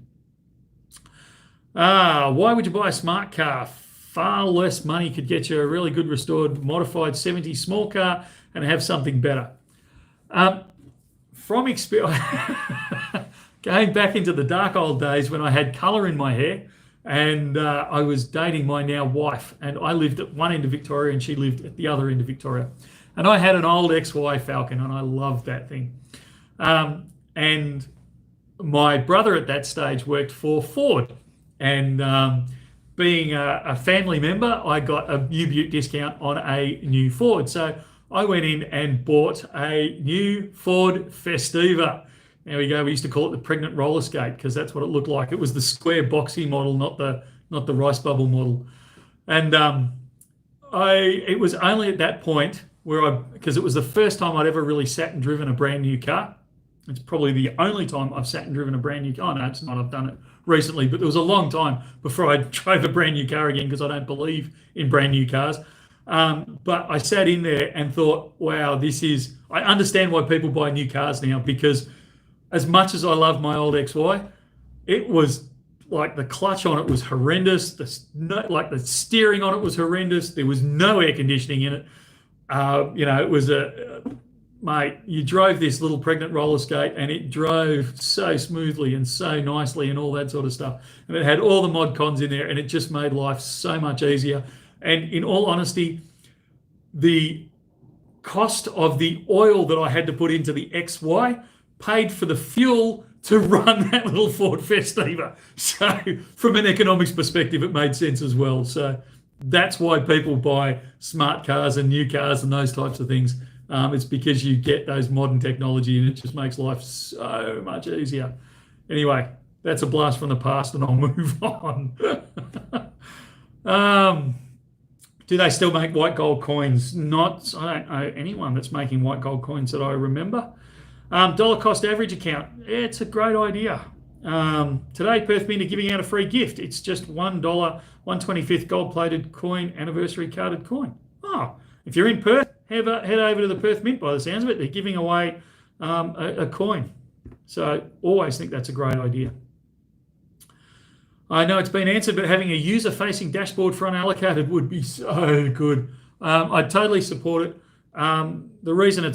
Why would you buy a smart car? Far less money could get you a really good restored modified 70s small car and have something better. From experience, going back into the dark old days when I had colour in my hair, and I was dating my now wife, and I lived at one end of Victoria and she lived at the other end of Victoria. And I had an old XY Falcon and I loved that thing. And my brother at that stage worked for Ford. And being a family member, I got a U-Butte discount on a new Ford. So I went in and bought a new Ford Festiva. There we go. We used to call it the pregnant roller skate because that's what it looked like. It was the square boxy model, not the rice bubble model. And it was only at that point because it was the first time I'd ever really sat and driven a brand new car. It's probably the only time I've sat and driven a brand new car. Oh, no, it's not. I've done it recently, but there was a long time before I drove a brand new car again because I don't believe in brand new cars. But I sat in there and thought, wow, I understand why people buy new cars now, because as much as I love my old XY, it was like the clutch on it was horrendous. The steering on it was horrendous. There was no air conditioning in it. It was mate, you drove this little pregnant roller skate and it drove so smoothly and so nicely and all that sort of stuff. And it had all the mod cons in there and it just made life so much easier. And in all honesty, the cost of the oil that I had to put into the XY paid for the fuel to run that little Ford Festiva. So from an economics perspective, it made sense as well. So that's why people buy smart cars and new cars and those types of things. It's because you get those modern technology and it just makes life so much easier. Anyway, that's a blast from the past and I'll move on. Do they still make white gold coins? I don't know anyone that's making white gold coins that I remember. Dollar cost average account. Yeah, it's a great idea. Today, Perth Mint are giving out a free gift. It's just $1, 1/25th gold-plated coin, anniversary carded coin. Oh, if you're in Perth, head over to the Perth Mint by the sounds of it. They're giving away a coin. So always think that's a great idea. I know it's been answered, but having a user-facing dashboard for unallocated would be so good. I totally support it. The reason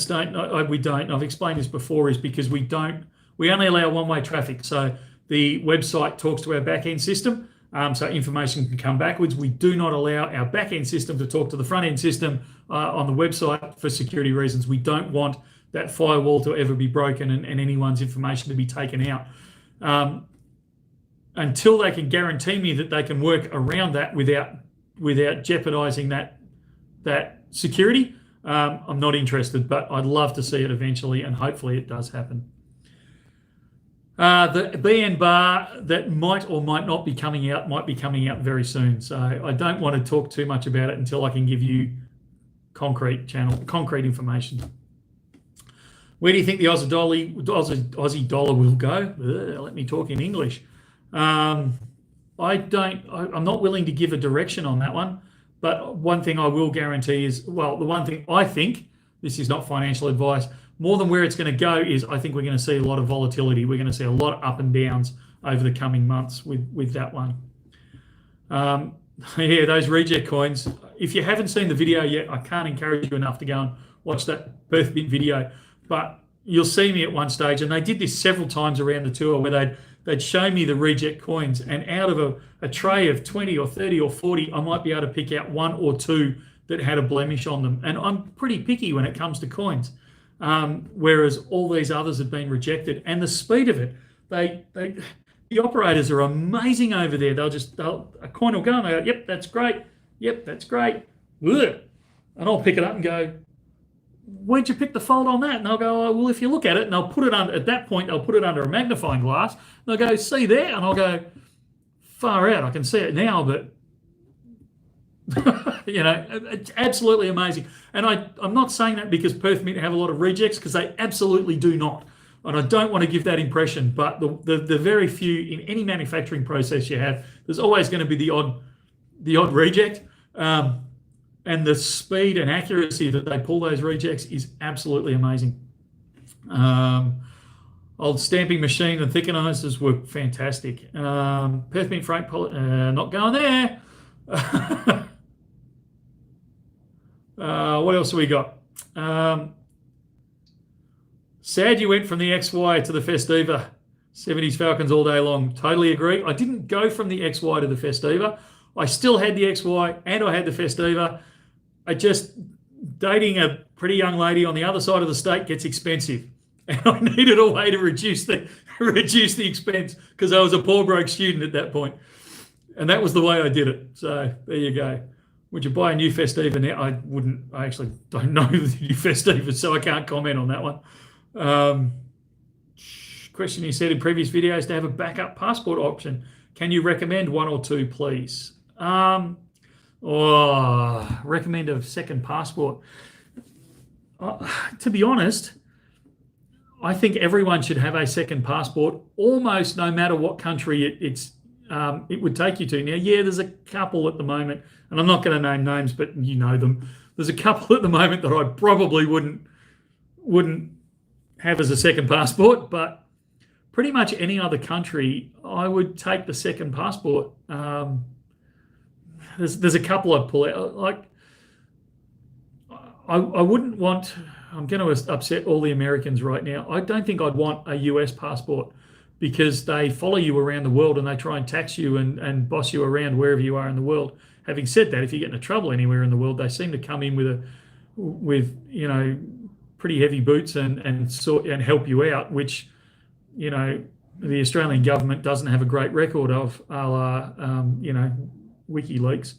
we don't, I've explained this before, is because we only allow one-way traffic. So the website talks to our back-end system, so information can come backwards. We do not allow our back-end system to talk to the front-end system on the website for security reasons. We don't want that firewall to ever be broken and anyone's information to be taken out. Until they can guarantee me that they can work around that without jeopardizing that security, I'm not interested, but I'd love to see it eventually, and hopefully it does happen. The BN bar that might or might not be coming out might be coming out very soon. So I don't want to talk too much about it until I can give you concrete information. Where do you think the Aussie dollar will go? Let me talk in English. I'm not willing to give a direction on that one. But one thing I will guarantee is, the one thing I think, this is not financial advice, more than where it's going to go is I think we're going to see a lot of volatility. We're going to see a lot of up and downs over the coming months with that one. Yeah, those reject coins. If you haven't seen the video yet, I can't encourage you enough to go and watch that Perth Mint video. But you'll see me at one stage, and they did this several times around the tour, where they'd show me the reject coins, and out of a tray of 20 or 30 or 40, I might be able to pick out one or two that had a blemish on them. And I'm pretty picky when it comes to coins, whereas all these others have been rejected. And the speed of it, the operators are amazing over there. A coin will go and they go, yep, that's great. Yep, that's great. Ugh. And I'll pick it up and go, where'd you pick the fault on that? And they'll go, oh, well, if you look at it, and they'll put it under, at that point, they'll put it under a magnifying glass. And they'll go, see there? And I'll go, far out, I can see it now, but it's absolutely amazing. And I'm not saying that because Perth Mint have a lot of rejects, because they absolutely do not. And I don't want to give that impression, but the very few in any manufacturing process you have, there's always going to be the odd reject. And the speed and accuracy that they pull those rejects is absolutely amazing. Old stamping machine and thickenizers were fantastic. Perth Mint freight, not going there. What else have we got? Sad you went from the XY to the Festiva. 70s Falcons all day long. Totally agree. I didn't go from the XY to the Festiva. I still had the XY and I had the Festiva. Dating a pretty young lady on the other side of the state gets expensive. And I needed a way to reduce the expense, because I was a poor broke student at that point. And that was the way I did it. So there you go. Would you buy a new Festiva now? I wouldn't. I actually don't know the new Festiva, so I can't comment on that one. Question you said in previous videos to have a backup passport option. Can you recommend one or two, please? Recommend a second passport. To be honest, I think everyone should have a second passport, almost no matter what country it would take you to. Now, yeah, there's a couple at the moment, and I'm not going to name names, but you know them. There's a couple at the moment that I probably wouldn't have as a second passport, but pretty much any other country, I would take the second passport. There's a couple I'd pull out. Like, I wouldn't want. I'm going to upset all the Americans right now. I don't think I'd want a US passport, because they follow you around the world and they try and tax you and boss you around wherever you are in the world. Having said that, if you get into trouble anywhere in the world, they seem to come in with pretty heavy boots and help you out, which the Australian government doesn't have a great record of, a la WikiLeaks.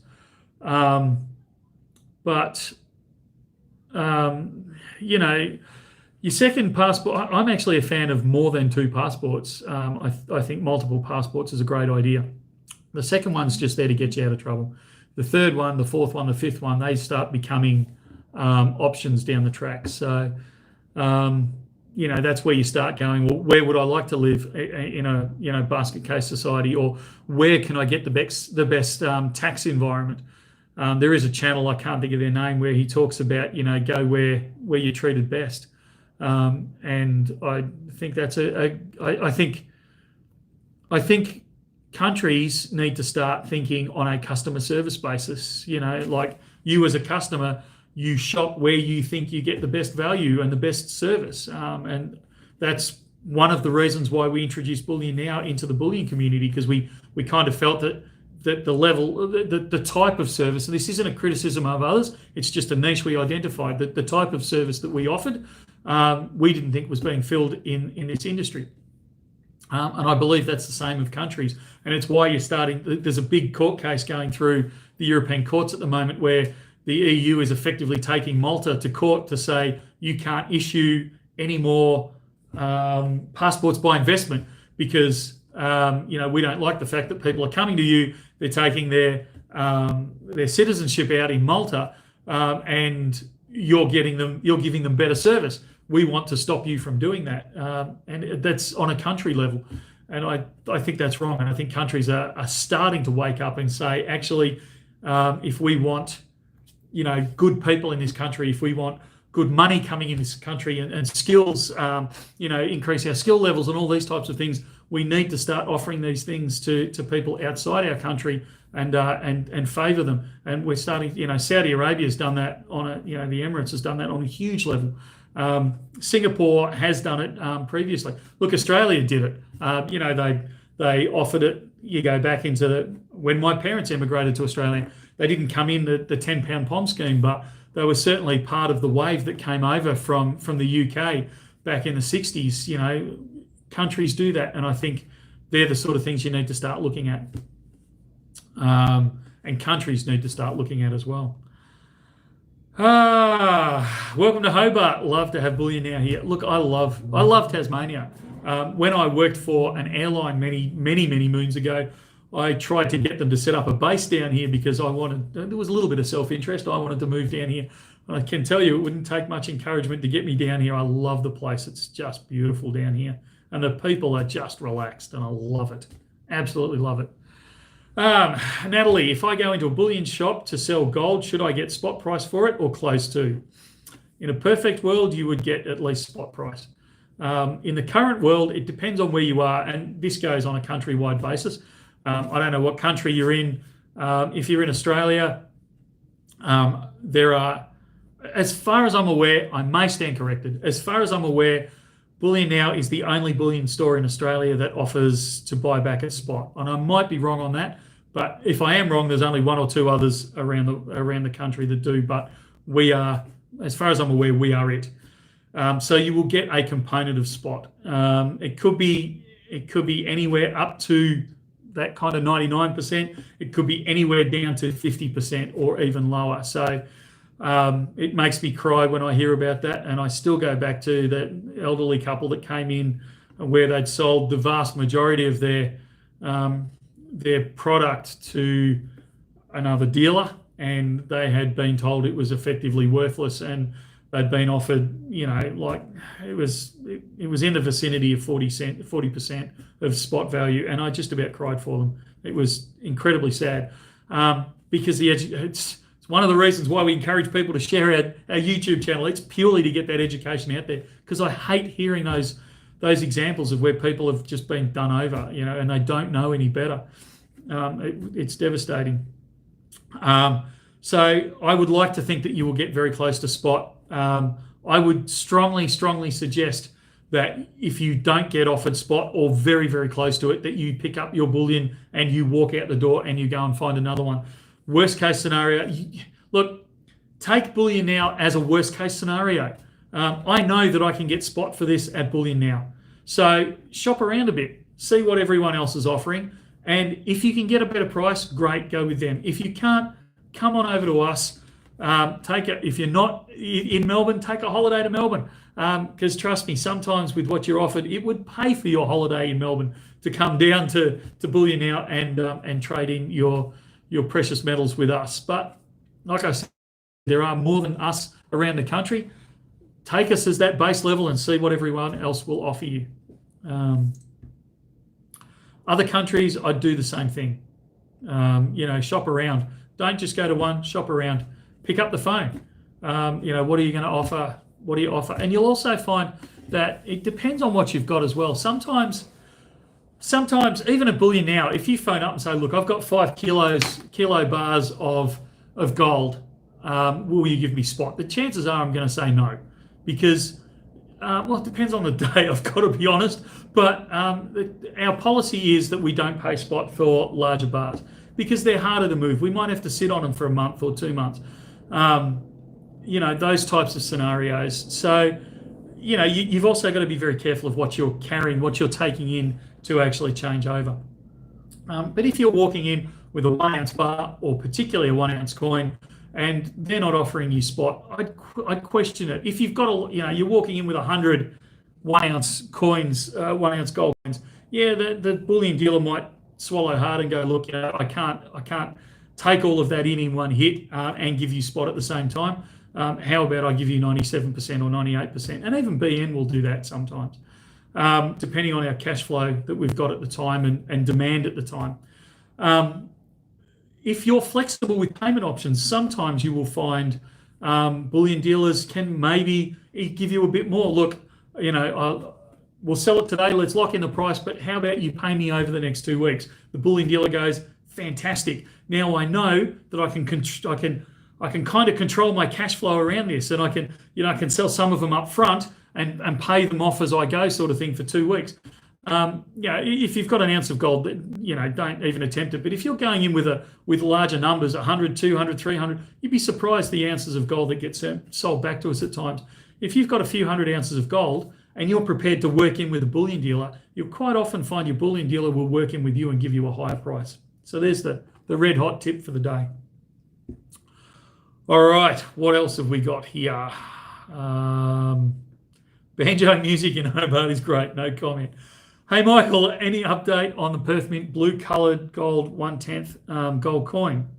Your second passport, I'm actually a fan of more than two passports. I think multiple passports is a great idea. The second one's just there to get you out of trouble. The third one, the fourth one, the fifth one, they start becoming options down the track. So, that's where you start going, well, where would I like to live in a basket case society, or where can I get the best tax environment? There is a channel, I can't think of their name, where he talks about, go where you're treated best. And I think that's I think countries need to start thinking on a customer service basis. Like, you as a customer, you shop where you think you get the best value and the best service. And that's one of the reasons why we introduced Bullion Now into the bullion community, because we kind of felt that the level, the type of service, and this isn't a criticism of others, it's just a niche we identified, that the type of service that we offered, we didn't think was being filled in this industry. And I believe that's the same with countries. And it's why there's a big court case going through the European courts at the moment, where the EU is effectively taking Malta to court to say, you can't issue any more passports by investment, because we don't like the fact that people are coming to you, they're taking their citizenship out in Malta, and you're giving them better service. We want to stop you from doing that, and that's on a country level. And I think that's wrong. And I think countries are starting to wake up and say, actually, if we want good people in this country, if we want good money coming in this country, and skills, increase our skill levels and all these types of things, we need to start offering these things to people outside our country and favour them. And we're starting, Saudi Arabia has done that on the Emirates has done that on a huge level. Singapore has done it previously. Look, Australia did it. They offered it. You go back into when my parents emigrated to Australia, they didn't come in the £10 POM scheme, but they were certainly part of the wave that came over from the UK back in the 60s. Countries do that, and I think they're the sort of things you need to start looking at, and countries need to start looking at as well. Welcome to Hobart. Love to have Bullion Now here. Look, I love Tasmania. When I worked for an airline many moons ago, I tried to get them to set up a base down here because there was a little bit of self-interest. I wanted to move down here. And I can tell you it wouldn't take much encouragement to get me down here. I love the place. It's just beautiful down here. And the people are just relaxed, and I love it. Absolutely love it. Natalie, if I go into a bullion shop to sell gold, should I get spot price for it or close to? In a perfect world, you would get at least spot price. In the current world, it depends on where you are, and this goes on a countrywide basis. I don't know what country you're in. If you're in Australia, there are, as far as I'm aware, I may stand corrected. As far as I'm aware, Bullion Now is the only bullion store in Australia that offers to buy back at spot. And I might be wrong on that, but if I am wrong, there's only one or two others around the country that do. But we are, as far as I'm aware, we are it. So you will get a component of spot. It could be anywhere up to that kind of 99%. It could be anywhere down to 50% or even lower. So it makes me cry when I hear about that. And I still go back to that elderly couple that came in where they'd sold the vast majority of their product to another dealer, and they had been told it was effectively worthless, and they'd been offered, like it was in the vicinity of 40% of spot value, and I just about cried for them. It was incredibly sad because it's one of the reasons why we encourage people to share our YouTube channel. It's purely to get that education out there, because I hate hearing those examples of where people have just been done over, and they don't know any better. It's devastating. So I would like to think that you will get very close to spot. I would strongly suggest that if you don't get offered spot or very, very close to it, that you pick up your bullion and you walk out the door and you go and find another one. Worst case scenario, look, take Bullion Now as a worst case scenario. I know that I can get spot for this at Bullion Now. So shop around a bit, see what everyone else is offering. And if you can get a better price, great, go with them. If you can't, come on over to us. If you're not in Melbourne, take a holiday to Melbourne. Because trust me, sometimes with what you're offered, it would pay for your holiday in Melbourne to come down to Bullion Now and trade in your precious metals with us. But like I said, there are more than us around the country. Take us as that base level and see what everyone else will offer you. Other countries, I'd do the same thing. Shop around. Don't just go to one, shop around. Pick up the phone. What are you going to offer? What do you offer? And you'll also find that it depends on what you've got as well. Sometimes even at Bullion Now, if you phone up and say, look, I've got 5 kilo bars of gold, will you give me spot? The chances are I'm going to say no, because it depends on the day, I've got to be honest. But our policy is that we don't pay spot for larger bars because they're harder to move. We might have to sit on them for a month or 2 months. Those types of scenarios. So, you've also got to be very careful of what you're carrying, what you're taking in to actually change over. But if you're walking in with a 1 ounce bar or particularly a 1 ounce coin, and they're not offering you spot, I'd question it. If you've got you're walking in with 100 1 ounce coins, 1 ounce gold coins, the bullion dealer might swallow hard and go, look, I can't take all of that in one hit and give you spot at the same time. How about I give you 97% or 98%? And even BN will do that sometimes, depending on our cash flow that we've got at the time and demand at the time. If you're flexible with payment options, sometimes you will find bullion dealers can maybe give you a bit more. Look, we'll sell it today, let's lock in the price, but how about you pay me over the next 2 weeks? The bullion dealer goes, fantastic. Now I know that I can kind of control my cash flow around this, and I can sell some of them up front and pay them off as I go, sort of thing, for 2 weeks. If you've got an ounce of gold, don't even attempt it. But if you're going in with larger numbers, 100, 200, 300, you'd be surprised the ounces of gold that get sold back to us at times. If you've got a few hundred ounces of gold and you're prepared to work in with a bullion dealer, you'll quite often find your bullion dealer will work in with you and give you a higher price. So there's the red hot tip for the day. All right, what else have we got here? Banjo music in Hobart is great, no comment. Hey, Michael, any update on the Perth Mint blue-coloured gold 1/10 gold coin?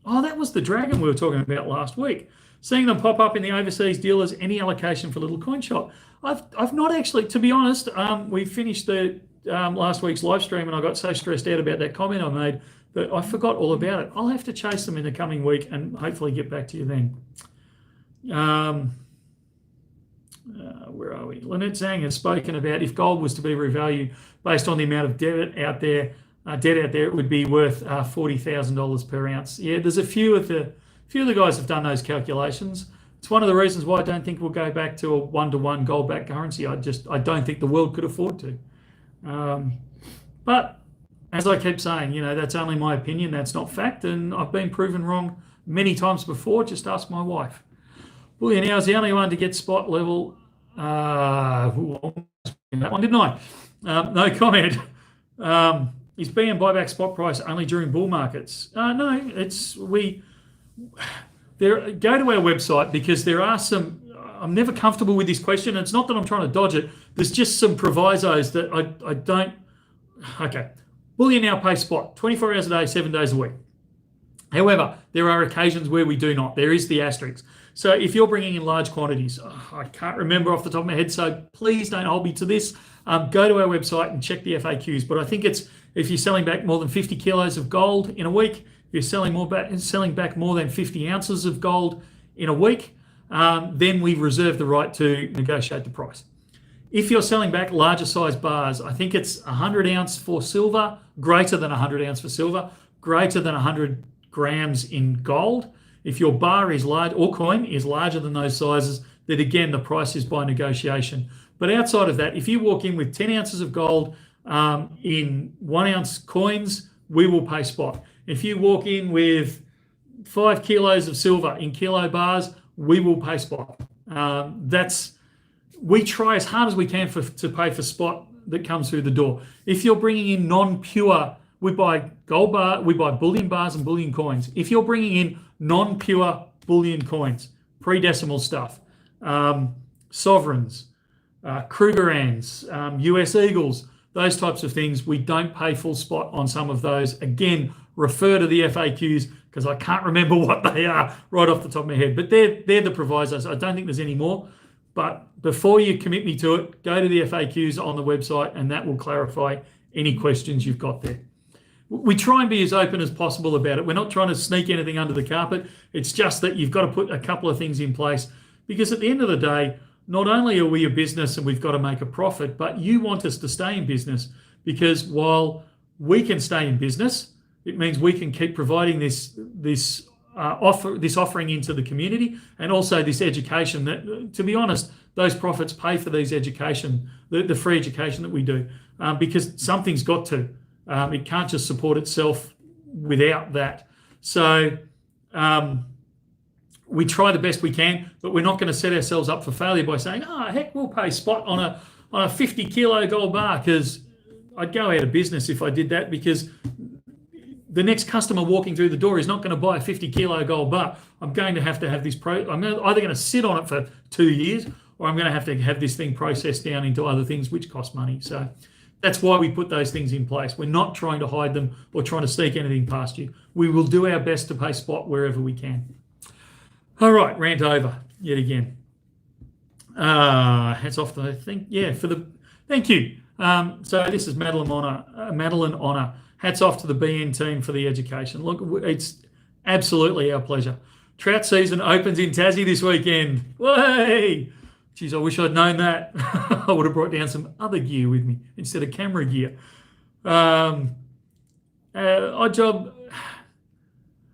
Oh, that was the dragon we were talking about last week. Seeing them pop up in the overseas dealers, any allocation for Little Coin Shop? I've not actually, to be honest. We finished the last week's live stream, and I got so stressed out about that comment I made that I forgot all about it. I'll have to chase them in the coming week and hopefully get back to you then. Where are we? Lynette Zhang has spoken about if gold was to be revalued based on the amount of debt out there, it would be worth $40,000 per ounce. Yeah, there's a few of the guys have done those calculations. It's one of the reasons why I don't think we'll go back to a one-to-one gold-backed currency. I don't think the world could afford to. But as I keep saying, that's only my opinion. That's not fact, and I've been proven wrong many times before. Just ask my wife. Bullion Now is the only one to get spot level. That one, didn't I? No comment. Is BM buyback spot price only during bull markets? No, go to our website, because there are some. I'm never comfortable with this question. It's not that I'm trying to dodge it. There's just some provisos that I don't. Okay, Bullion Now pays spot 24 hours a day, 7 days a week. However, there are occasions where we do not. There is the asterisk. So if you're bringing in large quantities, I can't remember off the top of my head, so please don't hold me to this. Go to our website and check the FAQs. But I think it's if you're selling back more than 50 kilos of gold in a week, if you're selling back more than 50 ounces of gold in a week, then we reserve the right to negotiate the price. If you're selling back larger size bars, I think it's 100 ounce for silver, greater than 100 ounce for silver, greater than 100 grams in gold. If your bar is large or coin is larger than those sizes, then again, the price is by negotiation. But outside of that, if you walk in with 10 ounces of gold in 1 ounce coins, we will pay spot. If you walk in with 5 kilos of silver in kilo bars, we will pay spot. We try as hard as we can to pay for spot that comes through the door. If you're bringing in non-pure, we buy gold bar, we buy bullion bars and bullion coins. If you're bringing in non-pure bullion coins, pre-decimal stuff, sovereigns, Krugerrands, US Eagles, those types of things, we don't pay full spot on some of those. Again, refer to the FAQs, because I can't remember what they are right off the top of my head. But they're the provisos. I don't think there's any more. But before you commit me to it, go to the FAQs on the website, and that will clarify any questions you've got there. We try and be as open as possible about it. We're not trying to sneak anything under the carpet. It's just that you've got to put a couple of things in place, because at the end of the day, not only are we a business and we've got to make a profit, but you want us to stay in business, because while we can stay in business, it means we can keep providing this offering into the community, and also this education that, to be honest, those profits pay for these education, the free education that we do, because something's got to. It can't just support itself without that. So we try the best we can, but we're not going to set ourselves up for failure by saying, heck, we'll pay spot on a 50 kilo gold bar, because I'd go out of business if I did that, because the next customer walking through the door is not going to buy a 50 kilo gold bar. I'm going to have this I'm either going to sit on it for 2 years, or I'm going to have this thing processed down into other things which cost money. So that's why we put those things in place. We're not trying to hide them or trying to sneak anything past you. We will do our best to pay spot wherever we can. All right, rant over yet again. Hats off to thank you. So this is Madeline Honor. Hats off to the BN team for the education. Look, it's absolutely our pleasure. Trout season opens in Tassie this weekend. Way! Geez, I wish I'd known that. I would have brought down some other gear with me instead of camera gear. Odd job.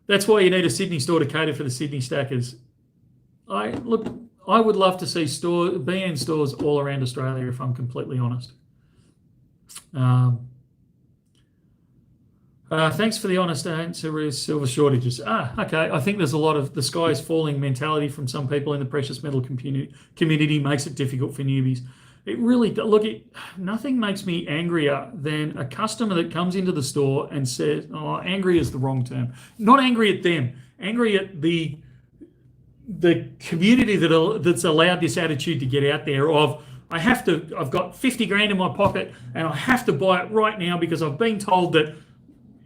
That's why you need a Sydney store to cater for the Sydney stackers. I would love to see BN stores all around Australia, if I'm completely honest. Thanks for the honest answer. Is silver shortages? Okay. I think there's a lot of the sky is falling mentality from some people in the precious metal community makes it difficult for newbies. It really nothing makes me angrier than a customer that comes into the store and says, "Oh, angry is the wrong term. Not angry at them, angry at the community that's allowed this attitude to get out there of." I've got 50 grand in my pocket and I have to buy it right now because I've been told that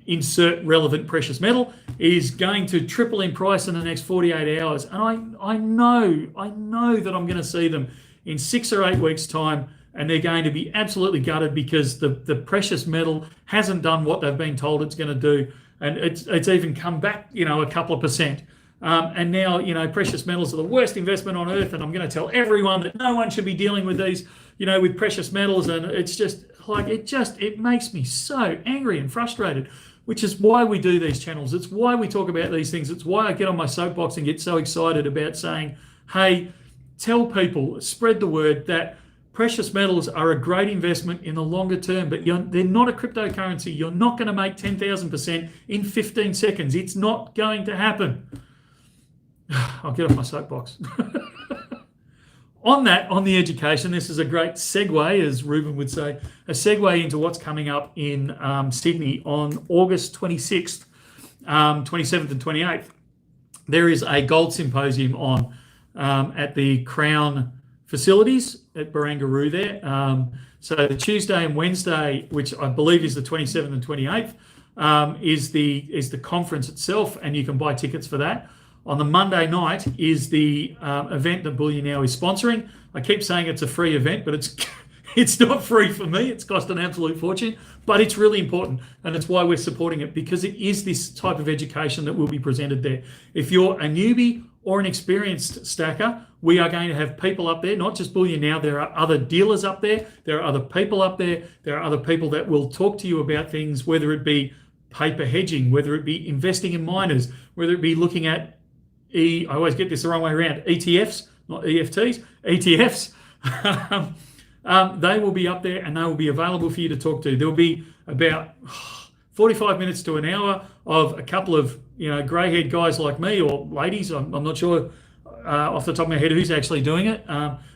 insert relevant precious metal is going to triple in price in the next 48 hours. And I know that I'm going to see them in 6 or 8 weeks' time, and they're going to be absolutely gutted because the precious metal hasn't done what they've been told it's going to do. And it's even come back, a couple of percent. And now, precious metals are the worst investment on earth. And I'm going to tell everyone that no one should be dealing with these, with precious metals. And it's just like, it makes me so angry and frustrated, which is why we do these channels. It's why we talk about these things. It's why I get on my soapbox and get so excited about saying, hey, tell people, spread the word that precious metals are a great investment in the longer term, but they're not a cryptocurrency. You're not going to make 10,000% in 15 seconds. It's not going to happen. I'll get off my soapbox. On the education, this is a great segue, as Ruben would say, a segue into what's coming up in Sydney on August 26th, 27th and 28th. There is a gold symposium on at the Crown facilities at Barangaroo there. So the Tuesday and Wednesday, which I believe is the 27th and 28th, is the conference itself, and you can buy tickets for that. On the Monday night is the event that Bullion Now is sponsoring. I keep saying it's a free event, but it's not free for me. It's cost an absolute fortune, but it's really important, and it's why we're supporting it, because it is this type of education that will be presented there. If you're a newbie or an experienced stacker, we are going to have people up there, not just Bullion Now. There are other dealers up there. There are other people up there. There are other people that will talk to you about things, whether it be paper hedging, whether it be investing in miners, whether it be looking at I always get this the wrong way around, ETFs, not EFTs, ETFs. They will be up there and they will be available for you to talk to. There will be about 45 minutes to an hour of a couple of grey-haired guys like me, or ladies, I'm not sure off the top of my head who's actually doing it.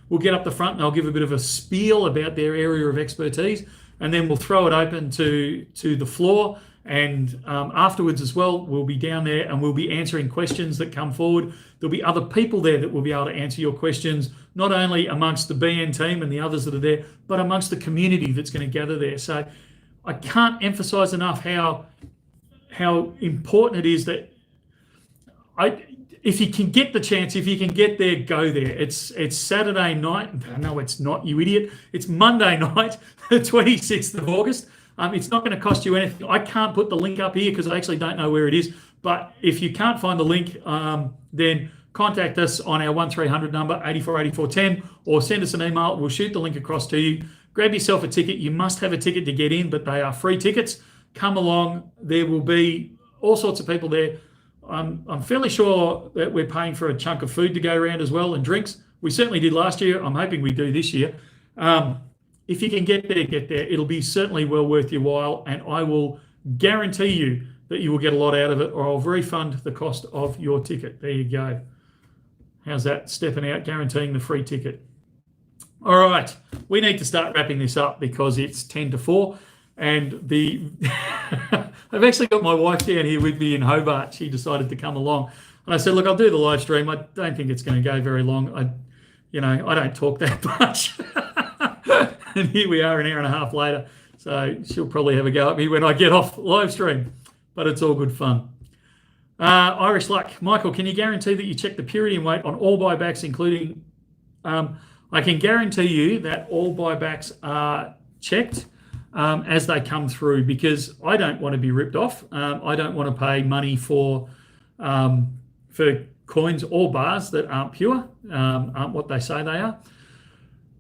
We'll get up the front and they'll give a bit of a spiel about their area of expertise, and then we'll throw it open to the floor. And afterwards as well, we'll be down there and we'll be answering questions that come forward. There'll be other people there that will be able to answer your questions, not only amongst the BN team and the others that are there, but amongst the community that's going to gather there. So I can't emphasize enough how important it is that if you can get the chance, if you can get there, go there. It's Saturday night. No, it's not, you idiot. It's Monday night, the 26th of August. It's not going to cost you anything. I can't put the link up here because I actually don't know where it is. But if you can't find the link, then contact us on our 1300 number, 848410, or send us an email. We'll shoot the link across to you. Grab yourself a ticket. You must have a ticket to get in, but they are free tickets. Come along. There will be all sorts of people there. I'm fairly sure that we're paying for a chunk of food to go around as well, and drinks. We certainly did last year. I'm hoping we do this year. If you can get there, get there. It'll be certainly well worth your while, and I will guarantee you that you will get a lot out of it, or I'll refund the cost of your ticket. There you go. How's that? Stepping out, guaranteeing the free ticket. All right, we need to start wrapping this up because it's 10 to 4, and I've actually got my wife down here with me in Hobart. She decided to come along, and I said, look, I'll do the live stream. I don't think it's going to go very long. I don't talk that much. And here we are an hour and a half later. So she'll probably have a go at me when I get off live stream, but it's all good fun. Irish Luck. Michael, can you guarantee that you check the purity and weight on all buybacks, including... I can guarantee you that all buybacks are checked as they come through, because I don't want to be ripped off. I don't want to pay money for coins or bars that aren't pure, aren't what they say they are.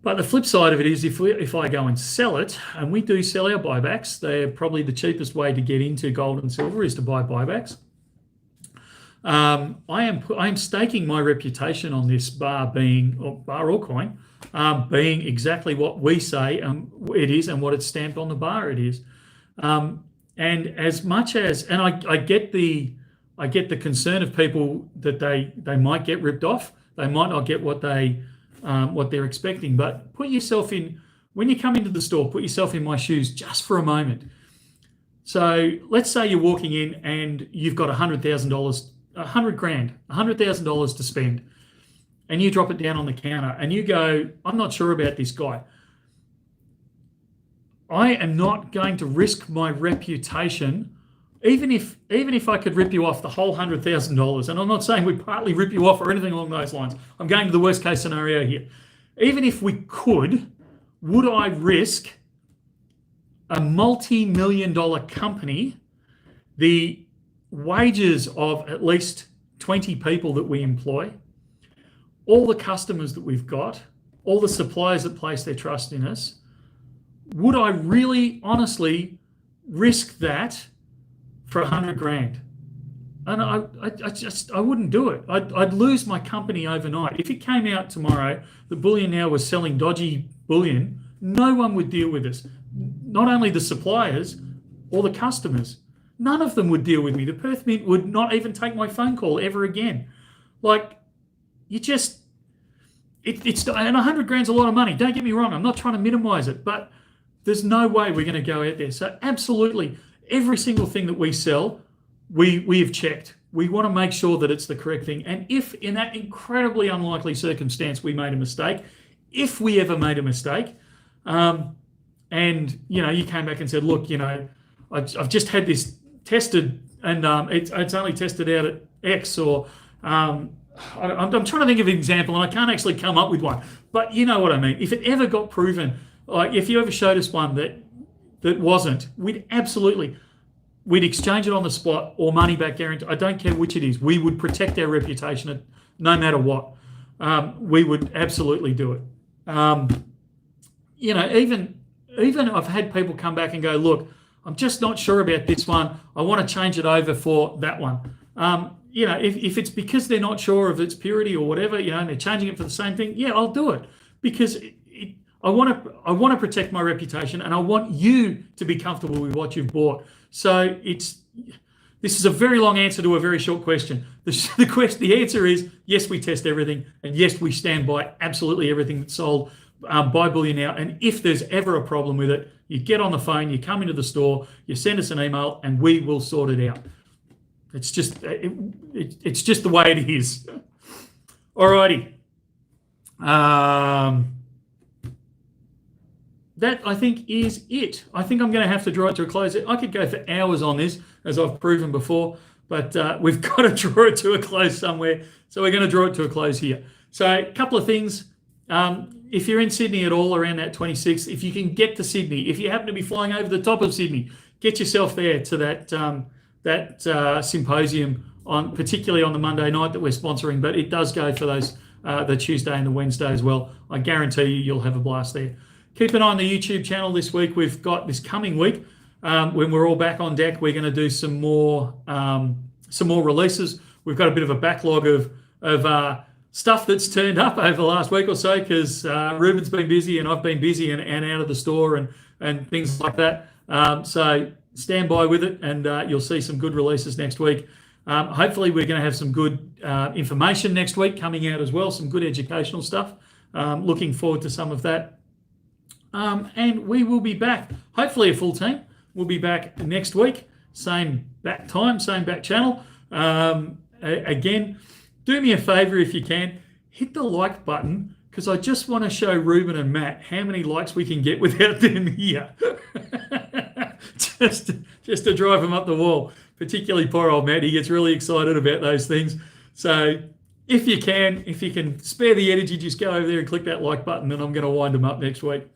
But the flip side of it is if I go and sell it, and we do sell our buybacks, they're probably the cheapest way to get into gold and silver is to buy buybacks. I am staking my reputation on this bar being, or bar or coin, being exactly what we say it is and what it's stamped on the bar it is. And as much as, and I get the concern of people that they might get ripped off, they might not get what they're expecting. But put yourself in, when you come into the store, put yourself in my shoes just for a moment. So let's say you're walking in and you've got $100,000, $100,000 to spend, and you drop it down on the counter and you go, I'm not sure about this guy. I am not going to risk my reputation, even if I could rip you off the whole $100,000. And I'm not saying we partly rip you off or anything along those lines. I'm going to the worst case scenario here. Even if we could, would I risk a multi-million-dollar company, the wages of at least 20 people that we employ, all the customers that we've got, all the suppliers that place their trust in us? Would I really, honestly risk that for $100,000? And I wouldn't do it. I'd lose my company overnight. If it came out tomorrow that Bullion Now was selling dodgy bullion, no one would deal with us. Not only the suppliers or the customers. None of them would deal with me. The Perth Mint would not even take my phone call ever again. Like, you just, and $100,000's a lot of money. Don't get me wrong. I'm not trying to minimize it, but there's no way we're going to go out there. So absolutely, every single thing that we sell, we have checked. We want to make sure that it's the correct thing. And if in that incredibly unlikely circumstance we made a mistake, if we ever made a mistake, and you came back and said, look, I've just had this tested and it's only tested out at X, or I'm trying to think of an example and I can't actually come up with one, but you know what I mean. If it ever got proven, like if you ever showed us one that wasn't, we'd exchange it on the spot or money back guarantee. I don't care which it is. We would protect our reputation no matter what. We would absolutely do it. Even I've had people come back and go, look, I'm just not sure about this one. I want to change it over for that one. If it's because they're not sure of its purity or whatever, and they're changing it for the same thing, yeah, I'll do it, because I want to protect my reputation and I want you to be comfortable with what you've bought. So this is a very long answer to a very short question. The answer is yes, we test everything, and yes, we stand by absolutely everything that's sold by Bullion Now. And if there's ever a problem with it, you get on the phone, you come into the store, you send us an email, and we will sort it out. It's just the way it is. Alrighty. That, I think, is it. I think I'm going to have to draw it to a close. I could go for hours on this, as I've proven before, but we've got to draw it to a close somewhere. So we're going to draw it to a close here. So a couple of things. If you're in Sydney at all around that 26th, if you can get to Sydney, if you happen to be flying over the top of Sydney, get yourself there to that symposium, particularly on the Monday night that we're sponsoring, but it does go for those the Tuesday and the Wednesday as well. I guarantee you'll have a blast there. Keep an eye on the YouTube channel this week. We've got this coming week, when we're all back on deck, we're going to do some more releases. We've got a bit of a backlog of stuff that's turned up over the last week or so, because Ruben's been busy and I've been busy and out of the store and things like that. So stand by with it, and you'll see some good releases next week. Hopefully we're going to have some good information next week coming out as well, some good educational stuff. Looking forward to some of that. And we will be back, hopefully a full team. We'll be back next week, same back time, same back channel. Again, do me a favor if you can, hit the like button, because I just want to show Ruben and Matt how many likes we can get without them here. just to drive them up the wall, particularly poor old Matt. He gets really excited about those things. So if you can spare the energy, just go over there and click that like button, and I'm going to wind them up next week.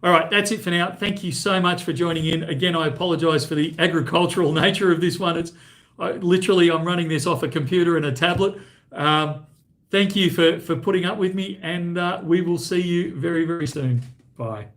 All right, that's it for now. Thank you so much for joining in. Again, I apologize for the agricultural nature of this one. I'm running this off a computer and a tablet. Thank you for putting up with me, and we will see you very, very soon. Bye.